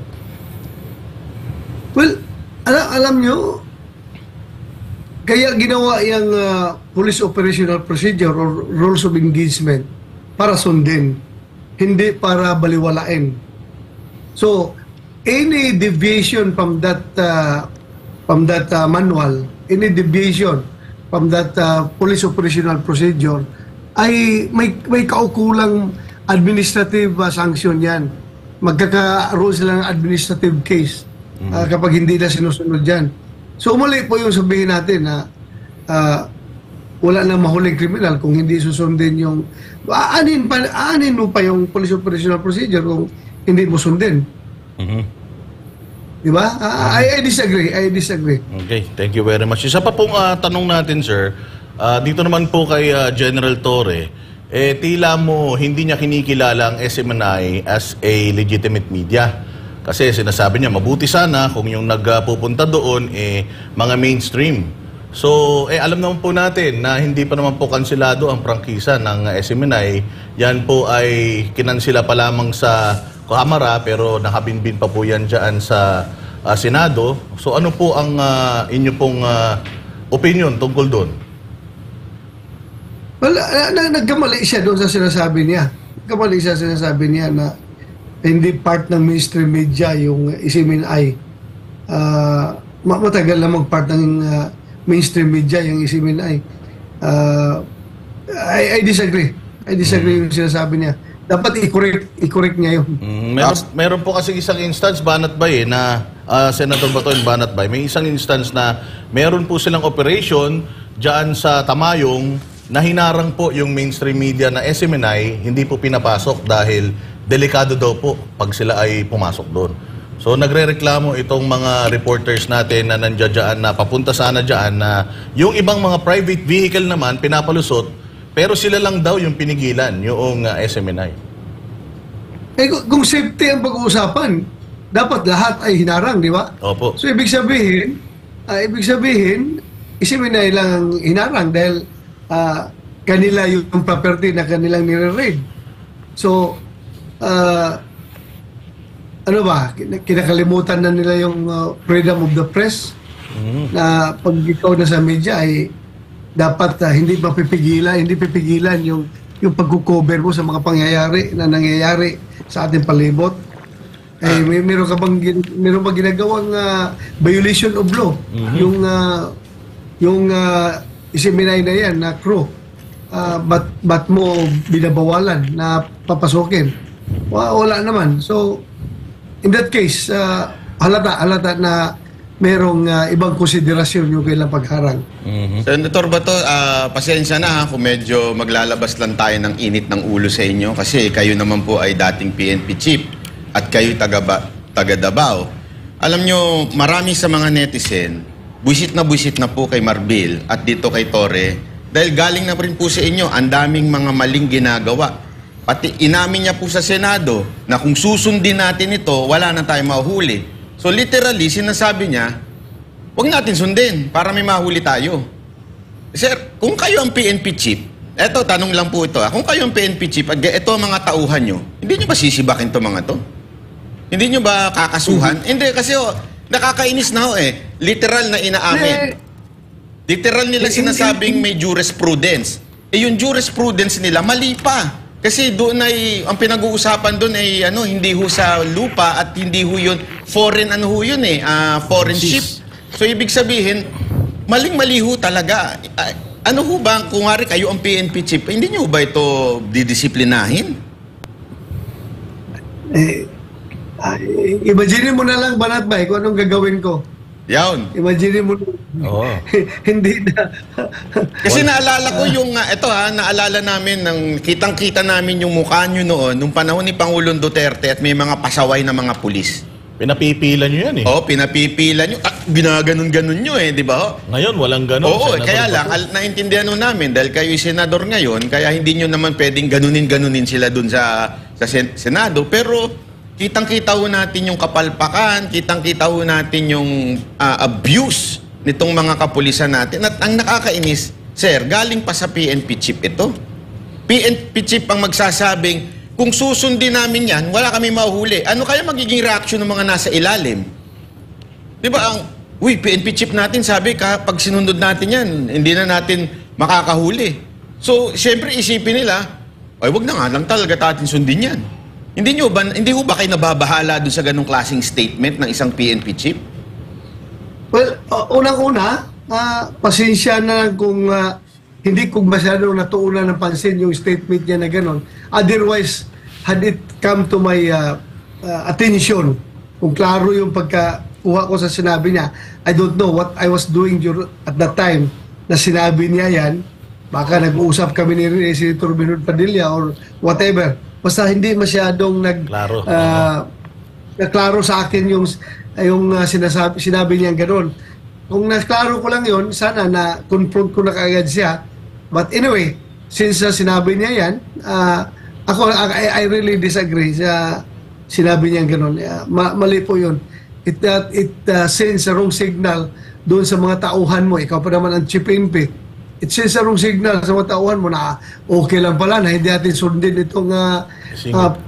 Well, alam nyo, kaya ginawa yung police operational procedure or rules of engagement para sundin, hindi para baliwalain. So, any deviation from that manual, any deviation from that police operational procedure ay may kaukulang administrative sanction yan. Magkakaroon sila ng administrative case kapag hindi na sinusunod yan. So mali po yung sabihin natin na wala nang mahuling kriminal kung hindi susundin yung aanin mo pa yung police operational procedure kung hindi mo sundin. Diba? I disagree. Okay, thank you very much. Isa pa pong tanong natin, sir. Dito naman po kay General Torre, tila mo hindi niya kinikilala ang SMNI as a legitimate media. Kasi sinasabi niya, mabuti sana kung yung nagpupunta doon mga mainstream. So, alam naman po natin na hindi pa naman po kansilado ang prangkisa ng SMNI. Yan po ay kinansila pa lamang sa Kamara pero nakabinbin pa po yan dyan sa Senado. So, ano po ang inyo pong opinion tungkol doon? Well, nagkamali siya doon sa sinasabi niya. Nagkamali siya sa sinasabi niya na hindi part ng mainstream media yung SMNI. Matagal na mag-part ng mainstream media yung SMNI. I disagree. Yung sinasabi niya. Dapat i-correct niya yun. Meron po kasi isang instance, Banat Bay, na Senator Bato and Banat Bay, may isang instance na meron po silang operation dyan sa Tamayong na hinarang po yung mainstream media na SMNI, hindi po pinapasok dahil delikado daw po pag sila ay pumasok doon. So nagrereklamo itong mga reporters natin na nandiyan na papunta sana dyan na yung ibang mga private vehicle naman pinapalusot pero sila lang daw yung pinigilan, yung SMNI. Kung safety ang pag-uusapan, dapat lahat ay hinarang, di ba? Opo. So ibig sabihin, SMNI lang ang hinarang dahil kanila yung property na kanilang nire-raid. So, ano ba, kinakalimutan na nila yung freedom of the press na pag ikaw na sa media ay dapat hindi pipigilan yung pagkukover mo sa mga pangyayari na nangyayari sa ating palibot. Meron ba ginagawang violation of law? Yung isiminay na yan na crew, ba't mo binabawalan na papasokin? Wala naman. So, in that case, halata na merong ibang konsiderasyon yung kailang pagharang. Senator Bato, pasensya na kung medyo maglalabas lang tayo ng init ng ulo sa inyo kasi kayo naman po ay dating PNP chief at kayo taga Davao. Alam nyo, marami sa mga netizen, buisit na po kay Marbil at dito kay Torre dahil galing na rin po sa inyo ang daming mga maling ginagawa. Pati inamin niya po sa Senado na kung susundin natin ito, wala na tayong mahuli. So literally, sinasabi niya, huwag natin sundin para may mahuli tayo. Sir, kung kayo ang PNP chief, eto, tanong lang po ito, kung kayo ang PNP chief at ito ang mga tauhan nyo, hindi nyo ba sisibakin ito mga to? Hindi nyo ba kakasuhan? Hindi, kasi nakakainis na literal na inaamin. Literal nila sinasabing may jurisprudence. Yung jurisprudence nila, mali pa. Kasi doon ay, ang pinag-uusapan doon ay hindi ho sa lupa at hindi ho yun, foreign foreign ship. So ibig sabihin, maling-mali ho talaga. Ano ho ba, kung nga kayo ang PNP chief, hindi nyo ba ito didisiplinahin? Imagine mo na lang, Banat Bay, kung anong gagawin ko. Yawn. Imagine mo. Hindi na. Kasi naalala ko yung, naalala namin, kitang-kita namin yung mukha nyo noon, nung panahon ni Pangulong Duterte at may mga pasaway na mga pulis. Pinapipilan nyo yan pinapipilan nyo. Ginaganon-ganon nyo di ba? Ngayon, walang ganon. Kaya lang, naintindihan nyo namin, dahil kayo'y senador ngayon, kaya hindi nyo naman pwedeng ganunin-ganunin sila dun sa Senado. Pero, kitang-kita ho natin yung kapalpakan, kitang-kita ho natin yung abuse nitong mga kapulisan natin. At ang nakakainis, sir, galing pa sa PNP chief ito. PNP chief ang magsasabing, kung susundin namin yan, wala kami mahuhuli. Ano kaya magiging reaction ng mga nasa ilalim? Di ba PNP chief natin sabi, pag sinundod natin yan, hindi na natin makakahuli. So, siyempre isipin nila, wag na nga lang talaga natin sundin yan. Hindi ho ba kayo nababahala doon sa ganong klaseng statement ng isang PNP chief? Well, unang-una, pasensya na lang kung hindi ko masyadong natuunan ng pansin yung statement niya na ganon. Otherwise, had it come to my attention, kung klaro yung pagkakuha ko sa sinabi niya, I don't know what I was doing at that time na sinabi niya yan. Baka nag-uusap kami ni Senator Bernard Padilla or whatever. Basta hindi masyadong naklaro sa akin yung sinabi niya gano'n. Kung naklaro ko lang yon, sana na-confront ko na kaagad siya. But anyway, since sinabi niya yan, I really disagree sa sinabi niya gano'n. Mali po yun. It sends a wrong signal doon sa mga tauhan mo. Ikaw pa naman ang chief PNP. It sends a wrong signal sa mga tauhan mo na okay lang pala na hindi natin sundin itong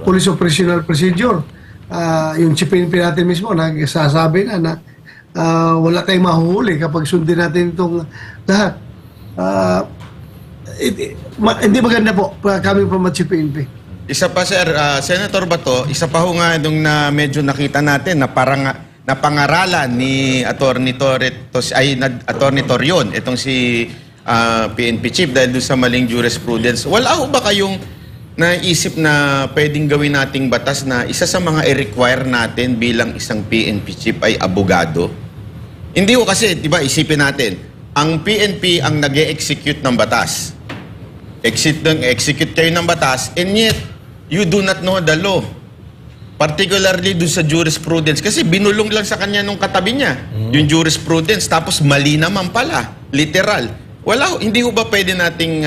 police operational procedure. Yung chief PNP natin mismo nagsasabi na wala tayong mahuhuli kapag sundin natin itong lahat. Hindi maganda po kami from chief PNP. Isa pa, sir, Senator Bato, isa pa ho nga nung na medyo nakita natin na parang napangaralan ni Attorney Torion, itong si PNP chief dahil doon sa maling jurisprudence. Wala ho ba kayong naisip na pwedeng gawin nating batas na isa sa mga i-require natin bilang isang PNP chief ay abogado? Hindi ho kasi, di ba, isipin natin, ang PNP ang nag-e-execute ng batas. Execute kayo ng batas, and yet, you do not know the law. Particularly doon sa jurisprudence. Kasi binulong lang sa kanya nung katabi niya, yung jurisprudence, tapos mali naman pala, literal. Hindi ho ba pwede nating,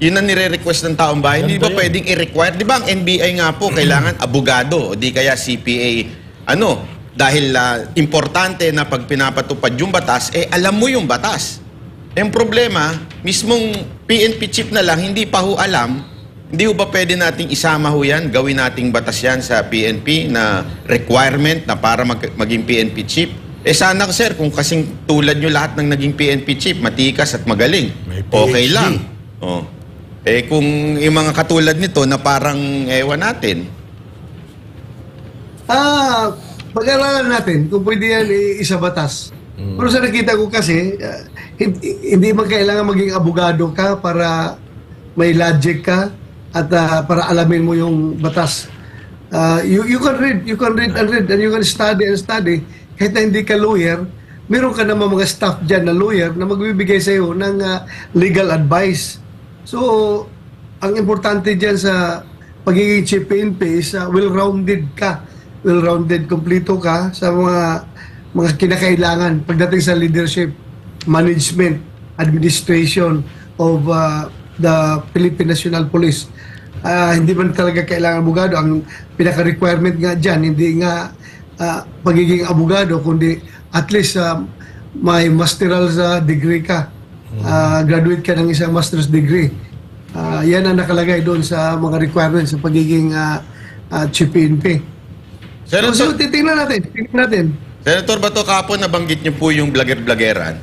yun ang nire-request ng taong bayan, hindi ba pwedeng i-require? Di ba ang NBI nga po, kailangan abogado, o di kaya CPA, dahil importante na pag pinapatupad yung batas, alam mo yung batas. Yung problema, mismong PNP chief na lang, hindi pa ho alam, hindi ho ba pwede nating isama ho yan, gawin nating batas yan sa PNP na requirement na para maging PNP chief? Sana sir, kung kasing tulad nyo lahat ng naging PNP chief, matikas at magaling, okay lang. Kung yung mga katulad nito na parang ewan natin. Pag-aralan natin kung pwede yan isa batas. Pero sa nakita ko kasi, hindi man kailangan maging abogado ka para may logic ka at para alamin mo yung batas. You can read and read and you can study and study. Kahit na hindi ka lawyer, meron ka naman mga staff dyan na lawyer na magbibigay sa iyo ng legal advice. So, ang importante dyan sa pagiging chief PNP is well-rounded ka. Well-rounded, kompleto ka sa mga kinakailangan pagdating sa leadership, management, administration of the Philippine National Police. Hindi man talaga kailangan abogado. Ang pinaka-requirement nga dyan, hindi nga pagiging abogado, kundi at least may masteral degree ka. Graduate ka ng isang master's degree. Yan ang nakalagay doon sa mga requirements sa pagiging chief PNP. So, titingnan natin. Senator Bato, kahapon nabanggit niyo po yung vlogger-vloggeran.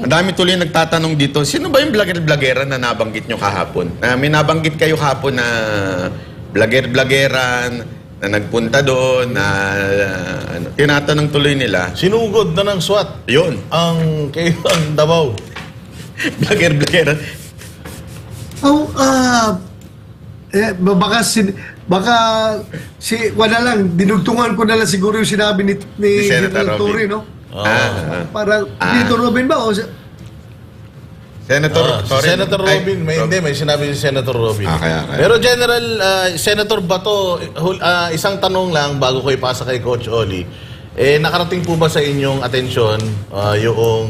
Ang dami tuloy nagtatanong dito, sino ba yung vlogger-vloggeran na nabanggit niyo kahapon? May nabanggit kayo kahapon na vlogger-vloggeran, na nagpunta doon, na tinatanong tuloy nila. Sinugod na ng SWAT. Yun. Ang Davao. Vlogger-vloggeran. Wala lang, dinugtungan ko na lang siguro yung sinabi ni Senator Torre, no? Parang Senator Robin ba? Senator Robin, may sinabi si Senator Robin. Okay. Pero General, Senator Bato, isang tanong lang bago ko ipasa kay Coach Oli. Nakarating po ba sa inyong atensyon yung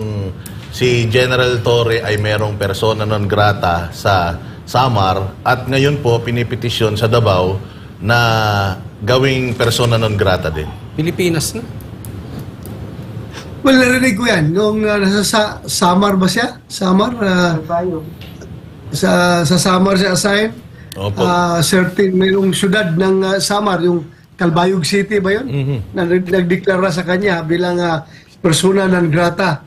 si General Torre ay merong persona non grata sa Samar at ngayon po pinipetisyon sa Davao na gawing persona non grata din? Pilipinas na. Well, narinig ko yan. Nung nasa Samar ba siya? Samar? Sa Samar siya assign. Certain, mayroong syudad ng Samar, yung Calbayog City ba yun? Na nagdeklara sa kanya bilang persona non grata.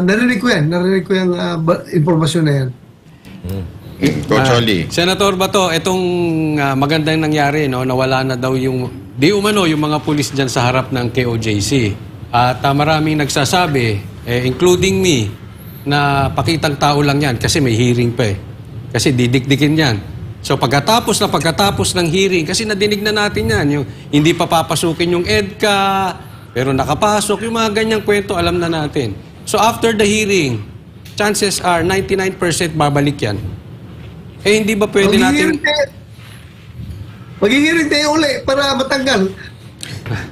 Narinig ko yan. Narinig ko yung informasyon na yan. Coach Oli. Senator Bato, itong magandang nangyari, no, nawala na daw yung yung mga pulis dyan sa harap ng KOJC. At maraming nagsasabi, including me, na pakitang tao lang yan kasi may hearing pa eh. Kasi didikdikin yan. So pagkatapos ng hearing, kasi nadinig na natin yan, yung hindi pa papasukin yung EDCA, pero nakapasok, yung mga ganyang kwento, alam na natin. So after the hearing, chances are 99% babalik yan. Hindi ba pwede natin... Maghihiring tayo uli para matanggal.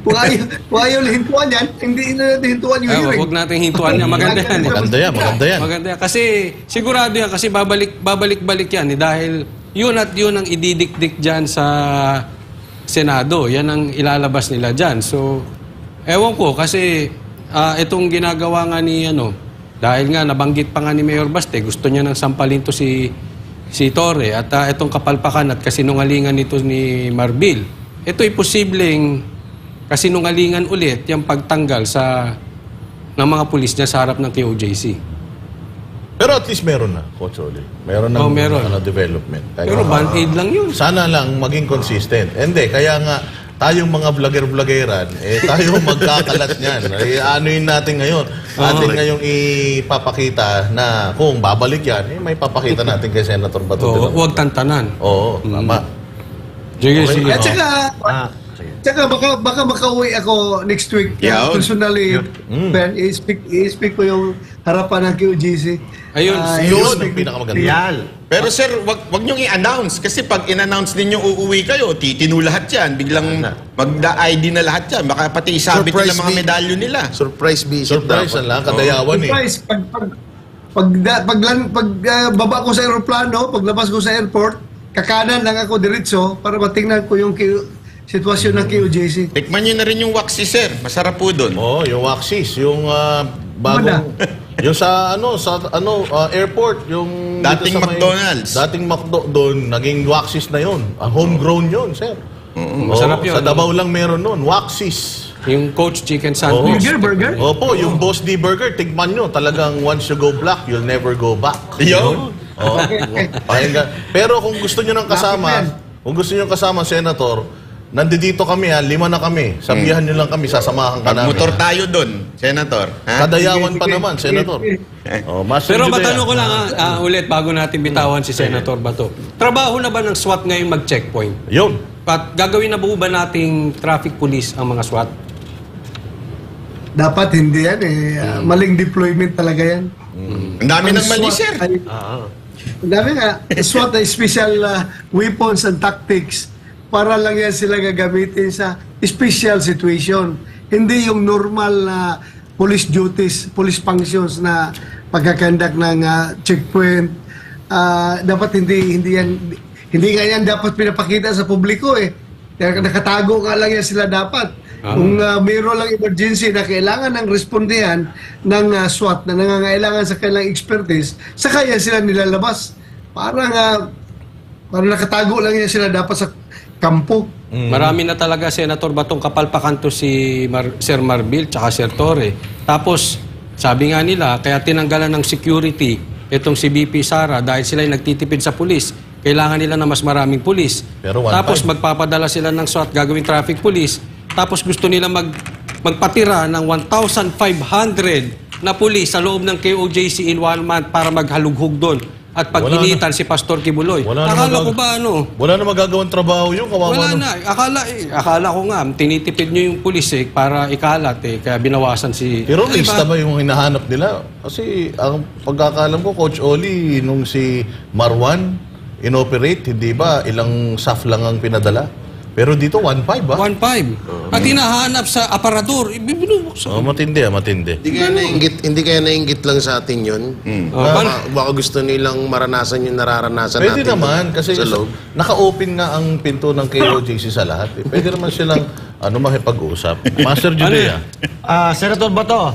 Kung ayaw hintuan yan, hindi na natin hintuan yung hearing. Huwag natin hintuan yan. Maganda yan. Maganda yan. Maganda yan. Kasi sigurado yan. Kasi babalik-balik yan. Dahil yun at yun ang ididikdik dyan sa Senado. Yan ang ilalabas nila dyan. So, ewan ko. Kasi itong ginagawa nga ni dahil nga nabanggit pa nga ni Mayor Baste, gusto niya nang sampalin to si Torre at itong kapalpakan at kasinungalingan nito ni Marbil. Ito'y posibleng kasinungalingan ulit yung pagtanggal ng mga pulis niya sa harap ng KOJC. Pero at least meron na, Coach Oli. Meron na development. Pero band-aid lang yun. Sana lang maging consistent. Hindi, kaya nga tayong mga vlogger-vloggeran, tayo magkakalat niyan. Anuin natin ngayon. Atin ngayong ipapakita na kung babalik yan, may papakita natin kay Senator Bato. Huwag tantanan. Oo, tama. Sige. At saka baka makauwi ako next week. Personally, Ben, i-speak ko yung harapan ng QGC. Ayun, yun ang pinakamaganda. Pero sir, wag niyong i-announce kasi pag in-announce ninyo uuwi kayo, titino lahat yan. Biglang magda-ID na lahat yan. Baka pati isabit nila mga medalyo nila. Surprise visit. Surprise lang, kadayawan Surprise. Pag baba ko sa aeroplano, paglabas ko sa airport, kakanan lang ako diretso para matingnan ko yung sitwasyon ng KOJC. Tikman nyo na rin yung waxis, sir. Masarap po doon. Yung waxis. Yung bagong... Yung sa airport, yung Dating dito sa McDonald's. Dating McDo doon, naging Waxis na yun. Homegrown yun, sir. Masarap yun. Sa Davao lang meron nun, Waxis. Yung Coach Chicken Sandwich. Burger? Opo, yung Boss D Burger, tigman nyo. Talagang once you go black, you'll never go back. Yun. Oh. Pero kung gusto nyo ng kasama, Senator, nandito kami 5 na kami. Sabihan nyo lang kami, sasamahan ka namin. Motor tayo doon, Senator. Ha? Kadayawan pa naman, Senator. Pero matanong ko lang ulit bago natin bitawan si Senator Bato. Trabaho na ba ng SWAT ngayon mag-checkpoint? Yun. At gagawin na ba nating traffic police ang mga SWAT? Dapat hindi yan maling deployment talaga yan. Ang dami ng mali, sir. Ang dami nga. SWAT ay special weapons and tactics para lang yan sila gagamitin sa special situation. Hindi yung normal na police duties, police functions na pagkakandak ng checkpoint. Dapat hindi nga yan dapat pinapakita sa publiko Nakatago nga lang yan sila dapat. Kung mayroon lang emergency na kailangan ng respondihan ng SWAT na nangangailangan sa kanilang expertise, saka yan sila nilalabas. Parang nakatago lang yan sila dapat sa kampo. Marami na talaga, Senator Batong, kapalpakan to si Sir Marbil tsaka Sir Torre. Tapos, sabi nga nila, kaya tinanggalan ng security itong si BP Sara dahil sila yung nagtitipid sa pulis. Kailangan nila na mas maraming pulis. Tapos magpapadala sila ng SWAT, gagawing traffic police. Tapos gusto nila magpatira ng 1,500 na pulis sa loob ng KOJC in 1 month para maghalughog doon. At pag-initan si Pastor Kibuloy. Akala ko ba wala na magagawang trabaho yun? Wala na. Akala ko nga, tinitipid nyo yung pulis para ikalat kaya binawasan si... Pero lista ba yung hinahanap nila? Kasi ang pagkakalam ko, Coach Oli, nung si Marwan inoperate, hindi ba ilang SAF lang ang pinadala? Pero dito 1.5 ba? 1.5. At hinahanap sa aparador, ibibinubuksan. Matindi. Hindi kaya nainggit lang sa atin yun. Baka gusto nilang maranasan yung nararanasan Pwede natin. Pwede naman, kasi naka-open nga ang pinto ng KOJC sa lahat. Pwede naman silang makipag-usap. Master Judea. Senator Bato,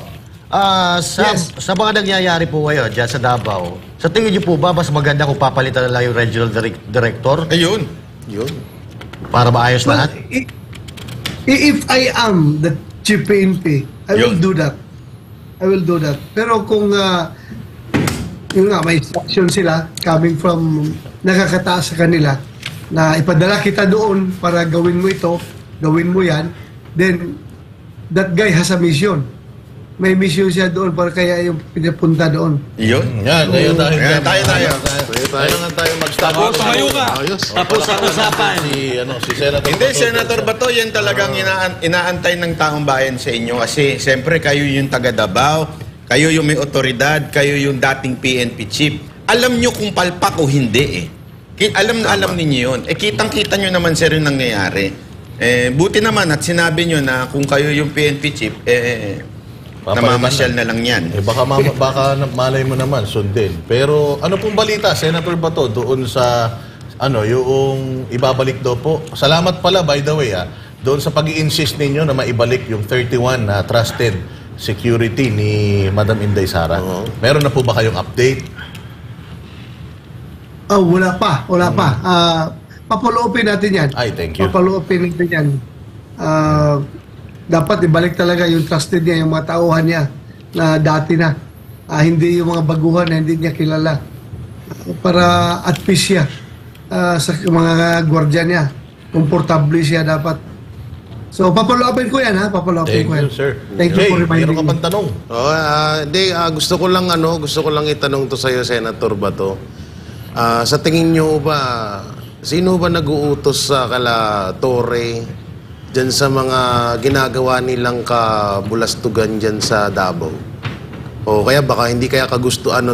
sa mga nangyayari po ngayon dyan sa Davao, sa tingin niyo po ba mas maganda kung papalitan na lang yung regional director? Ayun. Para maayos lahat? If I am the chief PNP, I will do that. Pero kung may instruction sila coming from nakakataas sa kanila na ipadala kita doon para gawin mo ito, gawin mo yan, then that guy has a mission. May mission siya doon para kaya yung pinapunta doon. Yun. Yan, tayo. Kailangan tayo mag-stop. Tumayo ka. Tapos ang usapan. Si Senator Hindi, Senator Bato, yan talagang inaantay ng taong bayan sa inyo. Kasi, siyempre, kayo yung taga Davao, kayo yung may otoridad, kayo yung dating PNP chief. Alam nyo kung palpak o hindi Alam ninyo yun. Kitang-kita nyo naman, sir, yung nangyayari. Buti naman at sinabi nyo na kung kayo yung PNP chief, namamasyal na lang yan. Baka malay mo naman, sundin. Pero ano pong balita, Senator Bato, doon sa, yung ibabalik daw po. Salamat pala, by the way, doon sa pag-i-insist ninyo na maibalik yung 31 na trusted security ni Madam Inday Sara. Meron na po ba kayong update? Wala pa. Papaloopin natin yan. Ay, thank you. Papaloopin natin yan. Dapat ibalik talaga yung trusted niya, yung mga tauhan niya na dati na. Hindi yung mga baguhan na hindi niya kilala. Para at peace siya sa mga gwardiya niya. Komportable siya dapat. So, papaloopin ko yan, Papaloopin ko yan. Thank you, sir. Thank you for reminding me. Meron ka pang tanong? Gusto ko lang itanong to sa'yo, Senator Bato. Sa tingin nyo ba, sino ba nag-uutos sa kala Torre dyan sa mga ginagawa nilang kabulastugan dyan sa Davao? O kaya baka hindi kaya kagustuhan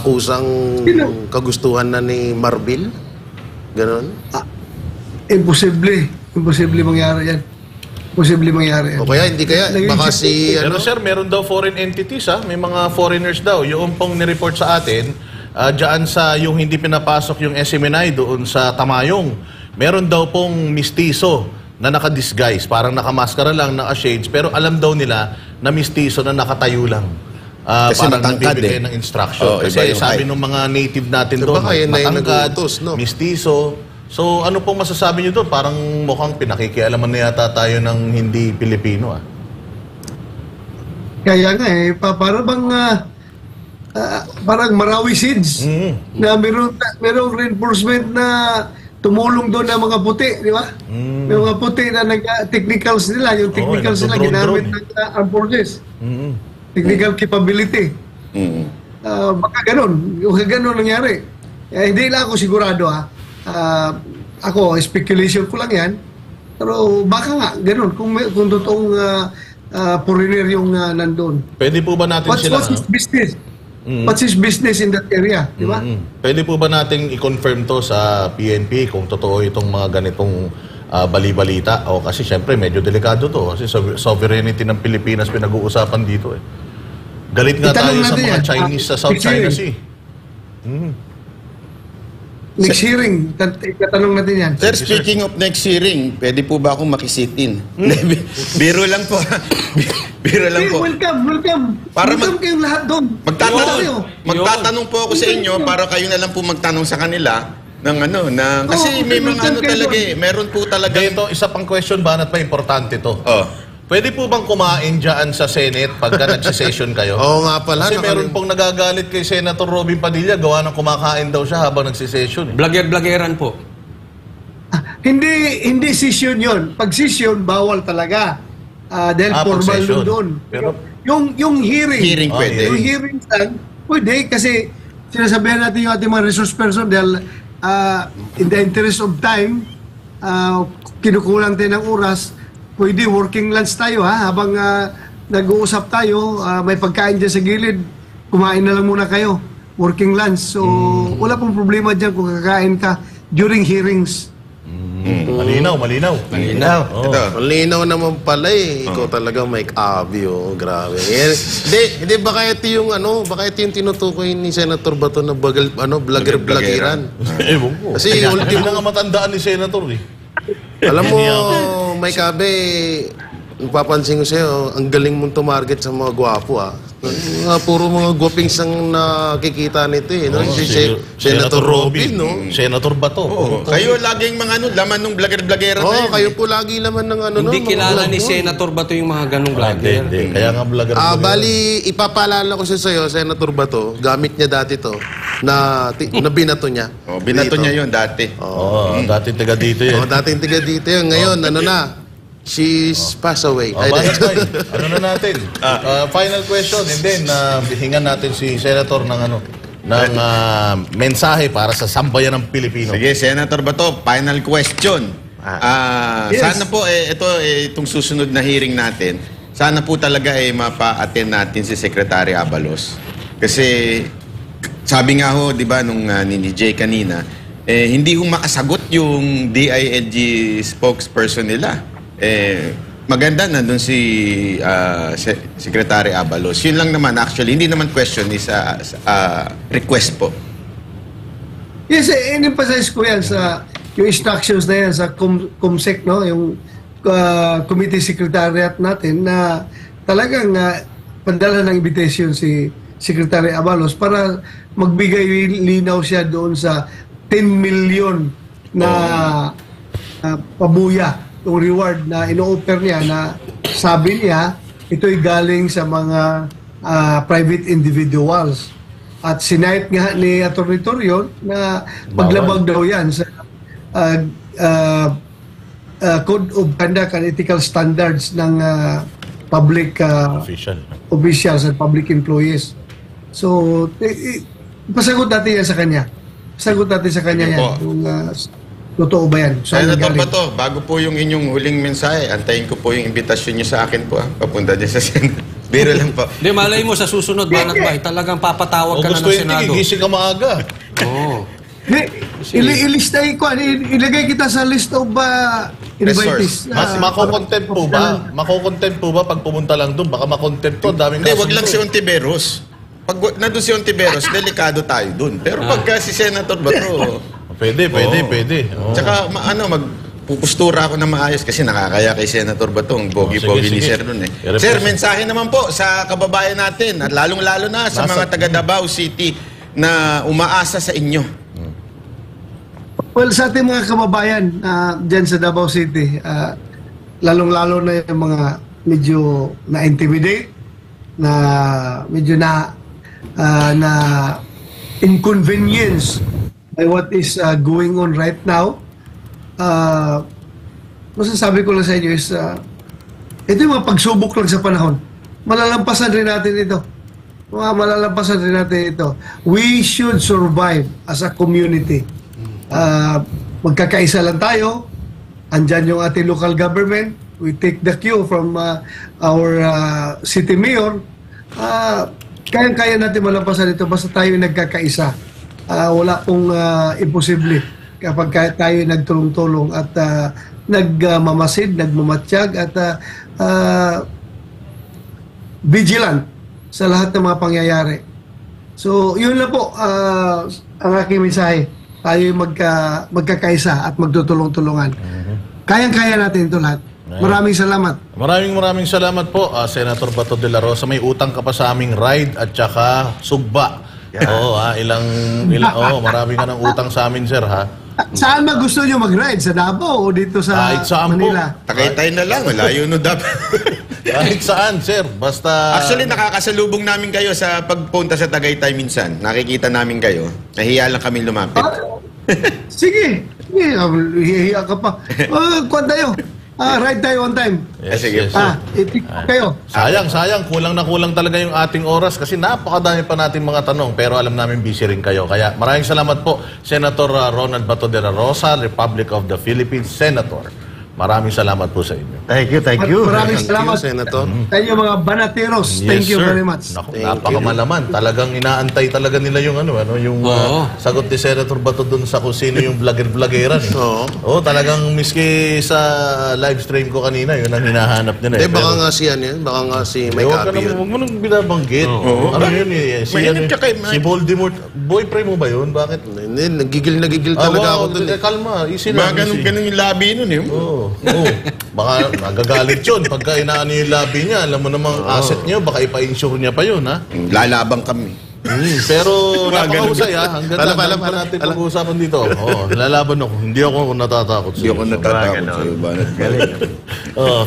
kusang kagustuhan na ni Marbil? Ganon? Imposible mangyari yan. O kaya hindi kaya, baka si... Pero sir, meron daw foreign entities may mga foreigners daw. Yung pong nireport sa atin, dyan sa yung hindi pinapasok yung SMNI doon sa Tamayong, meron daw pong mistiso na naka-disguise, parang nakamaskara lang, naka-shades, pero alam daw nila na mistiso na nakatayo lang Kasi parang matangkad nagbibigay eh. ng instruction. Iba Kasi yung sabi height. ng mga native natin Diba doon, kayo na yung matangkad, nag-uutos, no? mistiso. So ano pong masasabi niyo doon? Parang mukhang pinakikialaman na yata tayo ng hindi Pilipino. Kaya nga eh, para bang parang Marawi Seeds na merong reinforcement na tumulong doon ng mga puti, di ba? May mga puti na technicals nila, yung technicals nila ginamit ng armed forces. Technical capability. Baka ganun. Yung ganun nangyari. Hindi lang ako sigurado ako, speculation ko lang yan. Pero baka nga, ganun. Kung totoong foreigner yung nandun. Pwede po ba natin sila? What's his business? What's his business in that area? Di ba? Pwede po ba nating i-confirm to sa PNP kung totoo itong mga ganitong bali-balita? O kasi syempre medyo delikado to. Kasi sovereignty ng Pilipinas pinag-uusapan dito eh. Galit nga tayo sa mga Chinese sa South China Sea. Next hearing, ikatanong natin yan. Sir, speaking of next hearing, pwede po ba akong makisitin? Biro lang po. Biro lang po. Welcome. Welcome kayong lahat doon. Magtatanong po ako sa inyo para kayo na lang po magtanong sa kanila ng kasi may mga talaga eh. Meron po talaga. Ito, isa pang question ba na pa importante to? Pwede po bang kumain dyan sa Senate pagka nagsisession kayo? Oo nga pala. Kasi meron pong nagagalit kay Senator Robin Padilla, gawa ng kumakain daw siya habang nagsisession. Blager-blageran po. Hindi session yun. Pag session, bawal talaga. Dahil formal doon. Pero yung hearing. Hearing pwede. Yung hearing pwede kasi sinasabihan natin yung ating mga resource person dahil in the interest of time, kinukulang tayo ng oras. Pwede working lunch tayo habang nag-uusap tayo, may pagkain dyan sa gilid, kumain na lang muna kayo. Working lunch. So, wala pong problema dyan kung kakain ka during hearings. Malinaw. Malinaw naman pala eh. Ikaw talaga may abi, grabe. Hindi, baka ito yung tinutukoy ni Senator Bato na vlogger-vloggeran. Ewan ko. Kasi ultimo nga matandaan ni Senator eh. Alam mo, may kabe, napapansin ko sa'yo, ang galing mong tumarget sa mga gwapo puro mga gwapings ang nakikita nito eh. Senator Robin, no? Senator Bato. Kayo laging mga laman ng vlogger-vloggeran na yun. Kayo po lagi laman ng Hindi kilala ni Senator Bato yung mga ganong vlogger. Kaya nga vlogger. Bali, ipapaalala ko sa'yo, Senator Bato, gamit niya dati to, na binato niya. Binato niya yun dati. Dati taga dito yun. Dating tiga dito yun. Ngayon, she's passed away. Ano na natin? Final question and then hingan natin si Senator ng mensahe para sa sambayan ng Pilipino. Sige, Senator Bato, final question. Sana po itong susunod na hearing natin, sana po talaga mapa-attend natin si Secretary Abalos. Kasi sabi nga ho, 'di ba nung ni Jay kanina, hindi ho makasagot yung DILG spokesperson nila. Maganda nandun si Secretary Abalos. Yun lang naman actually, hindi naman question, is request po. Yes, in-emphasize ko yan sa yung instructions na yan sa COMSEC, no? Yung committee secretariat natin na talagang pandala ng invitation si Secretary Abalos para magbigay linaw siya doon sa 10 million na pabuya, yung reward na ino-offer niya na sabi niya ito'y galing sa mga private individuals. At sinight nga ni Atty. Torion na paglabag daw yan sa Code of Conduct and Ethical Standards ng public officials and public employees. So, pasagot natin yan sa kanya. Pasagot natin sa kanya yan. Yung, totoo ba yan? Senator Bato, bago po yung inyong huling mensahe, antayin ko po yung imbitasyon niyo sa akin po. Papunta din sa Senado. Biro lang po. Hindi, malay mo sa susunod, Banat Bay, talagang papatawag ka na ng Senado. August 20, gigising ka maaga. Ilistay ko, ilagay kita sa list of invitees. Mas makokontent po ba? Makokontent po ba pag pumunta lang doon? Baka makontent to, daming kasunod. Hindi, wag lang si Ontiveros. Pag nandun si Ontiveros, delikado tayo doon. Pero pagka si Senator Bato, Pwede. Tsaka pupustura ako na maayos kasi nakakaya kay Senator Batong. Bogi-bogi ni Sir nun eh. Sir, mensahe naman po sa kababayan natin at lalong-lalo na sa mga taga Davao City na umaasa sa inyo. Well, sa ating mga kababayan dyan sa Davao City, lalong-lalo na yung mga medyo na-intimidate, na medyo na inconvenience by what is going on right now. Masasabi ko lang sa inyo is ito yung mga pagsubok lang sa panahon. Malalampasan rin natin ito. Malalampasan rin natin ito. We should survive as a community. Magkakaisa lang tayo. Andyan yung ating local government. We take the cue from our city mayor. Kayang-kaya natin malampasan ito basta tayo nagkakaisa. Wala pong imposible kapag tayo nagtulong-tulong at nagmamasid, nagmamatsyag at vigilant sa lahat ng mga pangyayari. So, yun lang po ang aking mensahe. Tayo magkakaisa at magtutulong-tulungan. Kayang-kaya natin ito lahat. Maraming salamat. Maraming salamat po, Senator Bato de la Rosa. May utang ka pa sa aming ride at saka sugba. Oo, marami ka ng utang sa amin, sir, ha? Saan ba gusto nyo mag-ride? Sa Davao o dito sa Manila? Tagaytay na lang, malayo no Davao. Kahit saan, sir. Basta... Actually, nakakasalubong namin kayo sa pagpunta sa Tagaytay minsan. Nakikita namin kayo. Nahiya lang kami lumapit. Sige. Hihiya ka pa. Kuwan tayo. Ride tayo on time. Sige. Itik kayo. Sayang. Kulang na kulang talaga yung ating oras kasi napakadami pa natin mga tanong pero alam namin busy rin kayo. Kaya maraming salamat po, Senator Ronald Bato de la Rosa, Republic of the Philippines Senator. Maraming salamat po sa inyo. Thank you. Maraming salamat, Senator. Sa inyo mga banateros. Thank you very much. Naku, napakamalaman. Talagang inaantay talaga nila yung yung sagot ni Senator Bato dun sa kung sino yung vlogger-vloggeran. Oo, talagang miski sa live stream ko kanina, yun ang hinahanap nila. Baka nga si baka nga si Mike Abby yun. Huwag mo nang binabanggit. Ano yun eh? Si Voldemort. Boyfriend mo ba yun? Bakit? Hindi, nagigil talaga ako dun. Kalma, easy lang. Ganun yung labi nun eh. Baka nagagalit yun. Pagka inaano yung labi niya, alam mo namang asset niyo, baka ipa-insure niya pa yun, ha? Lalabang kami. Pero napakausay, ha? Hanggang na natin pag-uusapan dito. Lalaban ako. Hindi ako natatakot sa'yo. Hindi ako natatakot sa'yo.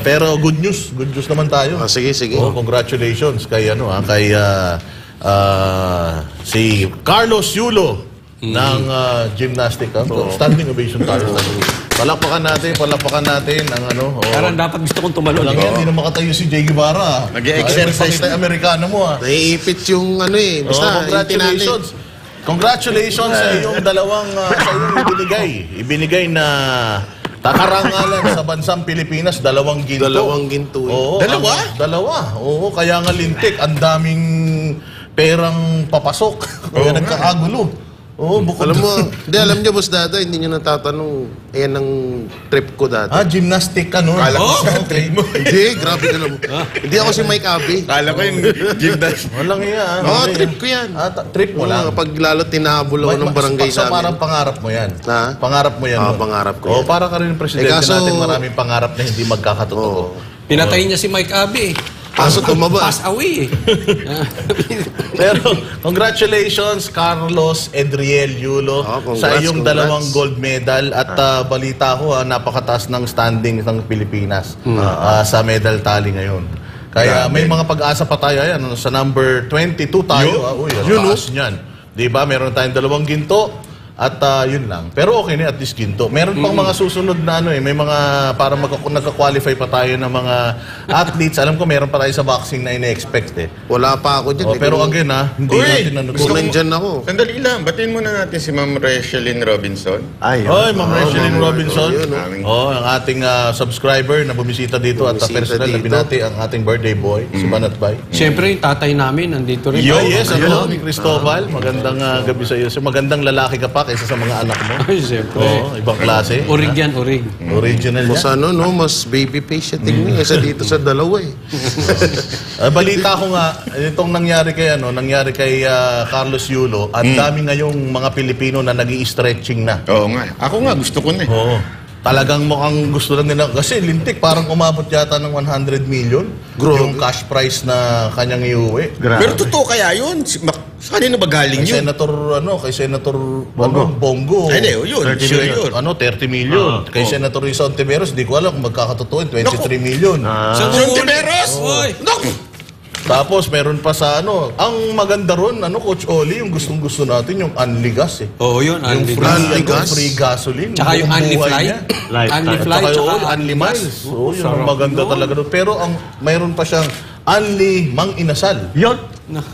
Pero good news. Good news naman tayo. Sige. Congratulations kay si Carlos Yulo ng gymnastic. Standing ovation tayo. Palakpakan natin ang Parang dapat gusto kong tumalon. Lang yan, hindi na makatayo si Jay Guevara. Nag-exercise na Amerikano mo, ha? Naiipit yung basta congratulations. Congratulations sa iyong dalawang ibinigay na takarangalan sa bansang Pilipinas, 2 ginto. 2 ginto. Dalawa. Oo, kaya nga lintik. Ang daming perang papasok. Kaya nagkakagulo. Alam niyo, Boss Dada, hindi niyo natatanong, ayan ang trip ko dati. Gymnastic ka, no? Kala ko trip mo. Hindi, grabe ka naman. Hindi ako si Mike Abby. Kala ko yung gymnastic. Walang iya. Trip ko yan. Trip mo lang. Pag lalo tinahabol ako ng barangay sa amin. Parang pangarap mo yan. Ha? Pangarap mo yan. Pangarap ko yan. Para ka rin presidente natin, maraming pangarap na hindi magkakatotoo. Pinatay niya si Mike Abby. Kaso tumaba. Pass away. Pero congratulations Carlos Edriel Yulo sa iyong 2 gold medal at balita ko napakataas ng standing ng Pilipinas sa medal tally ngayon. Kaya may mga pag-asa pa tayo sa number 22 tayo. Ang taas niyan. 'Di ba? Meron tayong 2 ginto. At yun lang. Pero okay na at least ginto. Meron pang mga susunod na may mga para nagka-qualify pa tayo ng mga athletes. Alam ko meron pa tayo sa boxing na ine-expect Wala pa ako dyan. Pero again hindi natin kung nandyan ako. Sandali lang. Batiin muna natin si Ma'am Reshelyn Robinson. Ma'am Reshelyn Robinson. Ang ating subscriber na bumisita dito at personal na binati ang ating birthday boy, si Banatbay. Siyempre, yung tatay namin nandito rin. Yes, ni Cristobal. Magandang gabi sa iyo. Magandang lalaki ka pa kaysa sa mga anak mo. Ay, siyempre. Ibang klase. Orig yan, orig. Original yan. Mas baby face siya tingin kaysa dito sa dalawa Balita ko nga, itong nangyari kay Carlos Yulo, ang dami ngayong mga Pilipino na nag-i-stretching na. Oo nga. Ako nga, gusto ko na. talagang mukhang gusto lang nila. Kasi lintik, parang umabot yata ng 100 million. Yung cash price na kanyang iuwi. Pero totoo kaya yun? Saan na ba galing Kay yun? Senator Bongo. Ay, yun. 30 million. Kay Senator Risa Ontiveros, di ko alam kung magkakatotoo yun, 23 million. Ontiveros? Tapos meron pa sa ang maganda ron, Coach Oli, yung gustong-gusto natin, yung Unli Gas eh. Oo, yun, Unli Gas. Free gasoline. Tsaka yung Unli Fly. Unli Fly, tsaka Unli Miles. Oo, yun ang maganda talaga doon. Pero mayroon pa siyang Unli Mang Inasal. Yun.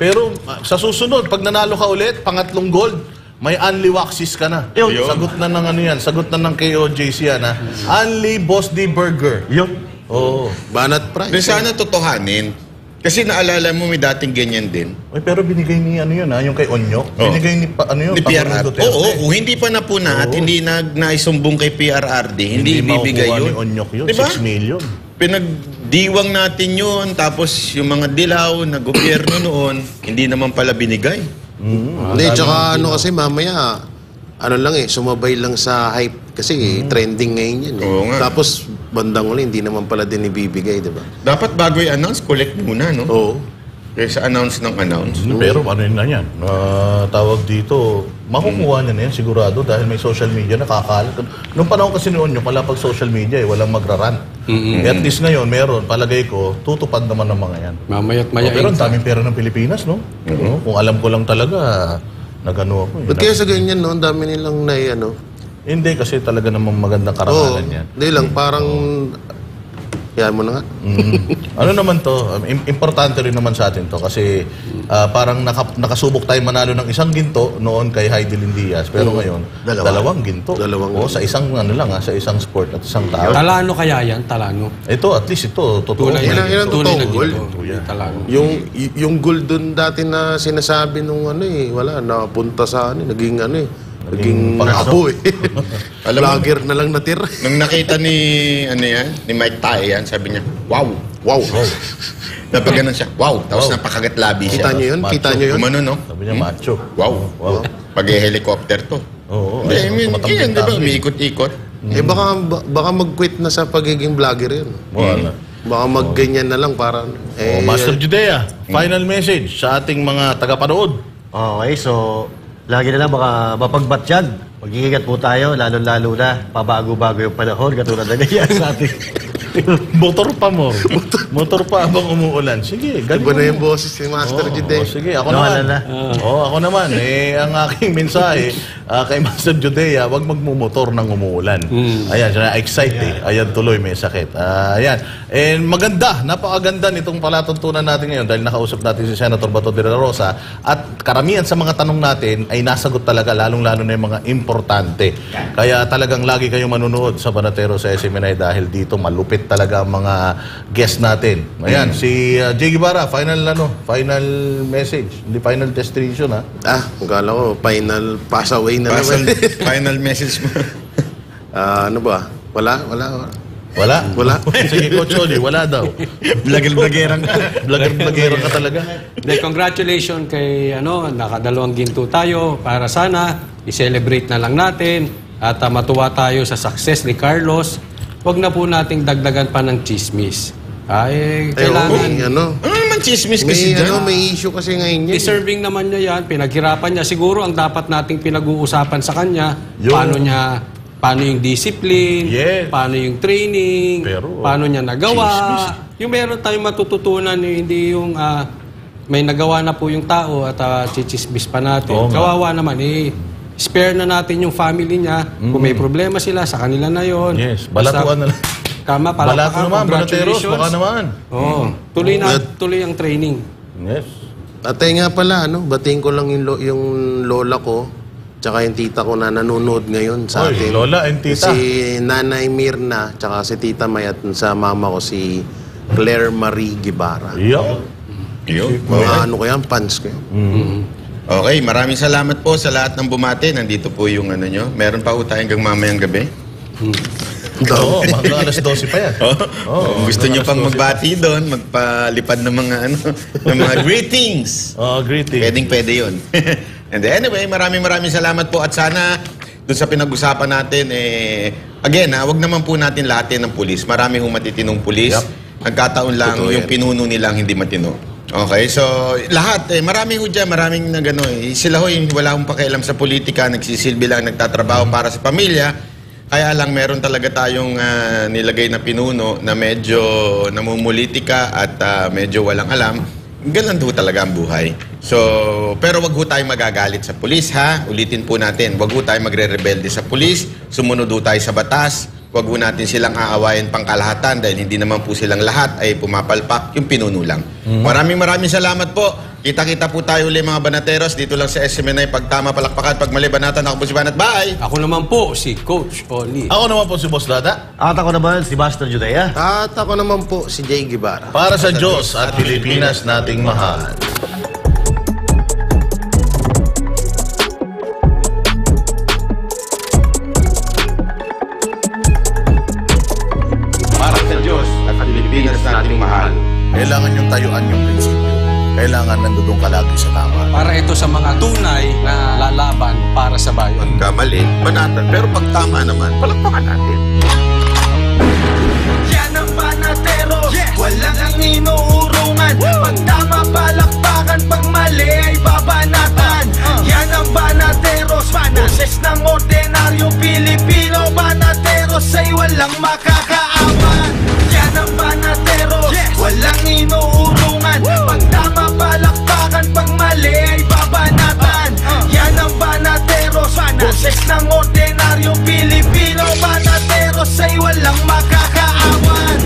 Pero sa susunod, pag nanalo ka ulit, pangatlong gold, may Unli Waxis ka na. Yun. Sagot na ng sagot na ng KOJC yan ha. Unli Boss D Burger. Yun. Oo. Banat price. Pero sana totohanin. Kasi naalala mo may dating ganyan din. Ay, pero binigay ni yung kay Onyok. Binigay ni ni PRR. Oo, kung hindi pa napuna at hindi naisumbong kay PRRD, hindi ibibigay yun. Ni Onyok yun, diba? 6 million. Pinagdiwang natin yun, tapos yung mga dilaw na gobyerno noon, hindi naman pala binigay. Hindi, tsaka kasi mamaya, sumabay lang sa hype. Kasi trending ngayon yan. Oo nga. Tapos bandang uli, hindi naman pala din ibibigay, di ba? Dapat bago i-announce, collect muna, no? Oo. Kaysa announce ng announce. Pero yun na yan? Tawag dito, makukuha niya na yan sigurado dahil may social media na kakalat. Noong panahon kasi noon wala pag social media walang magrarant. At least ngayon, meron, palagay ko, tutupad naman ng mga yan. Mamaya't maya. Pero ang daming pera ng Pilipinas, no? Kung alam ko lang talaga, nagano ako. Ba't kaya sa ganyan, no? Ang dami nilang Hindi, kasi talaga namang magandang karangalan yan. Hindi lang, parang... Yan mo na nga. Ano naman to, importante rin naman sa atin to kasi parang nakasubok tayo manalo ng isang ginto noon kay Heidelin Diaz. Pero ngayon, dalawang ginto. Sa isang sa isang sport at isang tao. Talano kaya yan? Talano? Ito, at least ito, totoo. Yan ang totoong gold. Talano. Yung gold dun dati na sinasabi nung wala, napunta sa naging naging pang-abo Vlogger na lang natira. Nung nakita ni Mike Tay sabi niya, wow. Napag ganun siya, wow. Tapos napakagat labi siya. Kita niyo yun? Kumano, no? Sabi niya, macho. Wow. Pag-helicopter to. Oo. Hindi, di ba? Umiikot-ikot. Baka mag-quit na sa pagiging vlogger yun. Wala. Baka mag-ganyan na lang para... Master Judea, final message sa ating mga tagapanood. Okay, so... Lagi na lang baka mapagbatsyag. Mag-iingat po tayo, lalo-lalo na pabago-bago yung panahon, katulad na ganyan sa ating... Motor pa mo. Motor pa habang umuulan. Sige, galing mo. Iba na yung boses ni Master Jude. Sige, ako naman. Ako naman. Ang aking mensahe kay Master Judea, huwag magmumotor ng umuulan. Ayan, siya excite Ayan, tuloy, may sakit. Ayan. And maganda, napakaganda nitong palatuntunan natin ngayon dahil nakausap natin si Senator Bato de la Rosa at karamihan sa mga tanong natin ay nasagot talaga, lalong-lalo na yung mga importante. Kaya talagang lagi kayong manunood sa Banatero sa SMNI dahil dito malupit talaga ang mga guest natin. Ayan, si Jay Guevara, final message. Hindi final destination, ha? Kala ko, final pass away na naman. Final message mo. Ano ba? Wala? Sige, Coach Oli, wala daw. Blagger-blaggerang ka. Blagger-blaggerang ka talaga. Congratulations kay nakadalawang ginto tayo para sana i-celebrate na lang natin at matuwa tayo sa success ni Carlos. Huwag na po nating dagdagan pa ng chismis. Kailangan... Ano naman chismis kasi dyan? May issue kasi ngayon yan. Deserving naman niya yan. Pinaghirapan niya. Siguro ang dapat nating pinag-uusapan sa kanya, paano yung discipline, paano yung training, paano niya nagawa. Yung meron tayong matututunan, hindi yung may nagawa na po yung tao at chichismis pa natin. Kawawa naman spare na natin yung family niya. Kung may problema sila, sa kanila na yon. Yes, balatuan na lang. Tama, Balato naman, Banateros, baka naman. Tuloy ang training. Yes. At nga pala, batiin ko lang yung lola ko, tsaka yung tita ko na nanonood ngayon sa atin. Lola and tita. Si Nanay Mirna, tsaka si Tita May at sa mama ko si Claire Marie Guevara. Mga fans ko yun. Okay, maraming salamat po sa lahat ng bumati. Nandito po yung nyo. Meron pa po tayo hanggang mamayang gabi. Hanggang alas 12 pa yan. Gusto nyo pang magbati doon, magpalipad ng mga ng mga greetings. Greetings. Pwede yun. And anyway, maraming salamat po at sana doon sa pinag-usapan natin Again, wag naman po natin lahat ng pulis. Marami hong matitinong pulis. Nagkataon lang Totoo yung yan. pinuno nilang hindi matino. Okay, so lahat marami ho dyan, maraming na gano'n. Sila ho yung wala hong pakialam sa politika, nagsisilbi lang, nagtatrabaho para sa pamilya. Kaya lang meron talaga tayong nilagay na pinuno na medyo namumulitika at medyo walang alam. Ganun ho talaga ang buhay. So, pero wag ho tayong magagalit sa pulis, ha? Ulitin po natin, wag ho tayong magre-rebelde sa pulis, sumunod ho tayo sa batas, wag ho natin silang aawayin pangkalahatan dahil hindi naman po silang lahat ay pumapalpak, yung pinuno lang. Maraming salamat po. Kita-kita po tayo ulit mga Banateros dito lang sa SMNI. Pag tama, palakpakan, pag mali, banatan. Ako po si Banat. Bye! Ako naman po, si Coach Oli. Ako naman po si Boss Dada. At ako naman, si Master Judea. At ako naman po, si Jay Guevara. Para sa Diyos at Pilipinas nating mahal. Para sa Diyos at Pilipinas nating mahal. Kailangan yung tayuan yung prinsipyo. Kailangan nandudong ka lagi sa tama. Para ito sa mga tunay na lalaban para sa bayan. Pagkamali, banatan. Pero pag tama naman, palakpakan natin. Yan ang Banateros, walang ang inuurungan. Pag tama, palakpakan, pag mali ay babanatan. Yan ang Banateros, boses ng ordinaryo Pilipino. Banateros ay walang makakaawan. Yan ang Banateros, walang inuurungan. Pag tama, palakpakan, pag mali ay babanatan. Yan ang Banateros, boses ng ordinaryo Pilipino. Banateros ay walang makakaawan.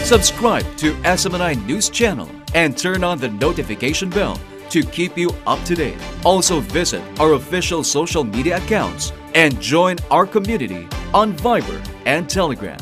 Subscribe to SMNI News Channel and turn on the notification bell to keep you up to date. Also visit our official social media accounts and join our community on Viber and Telegram.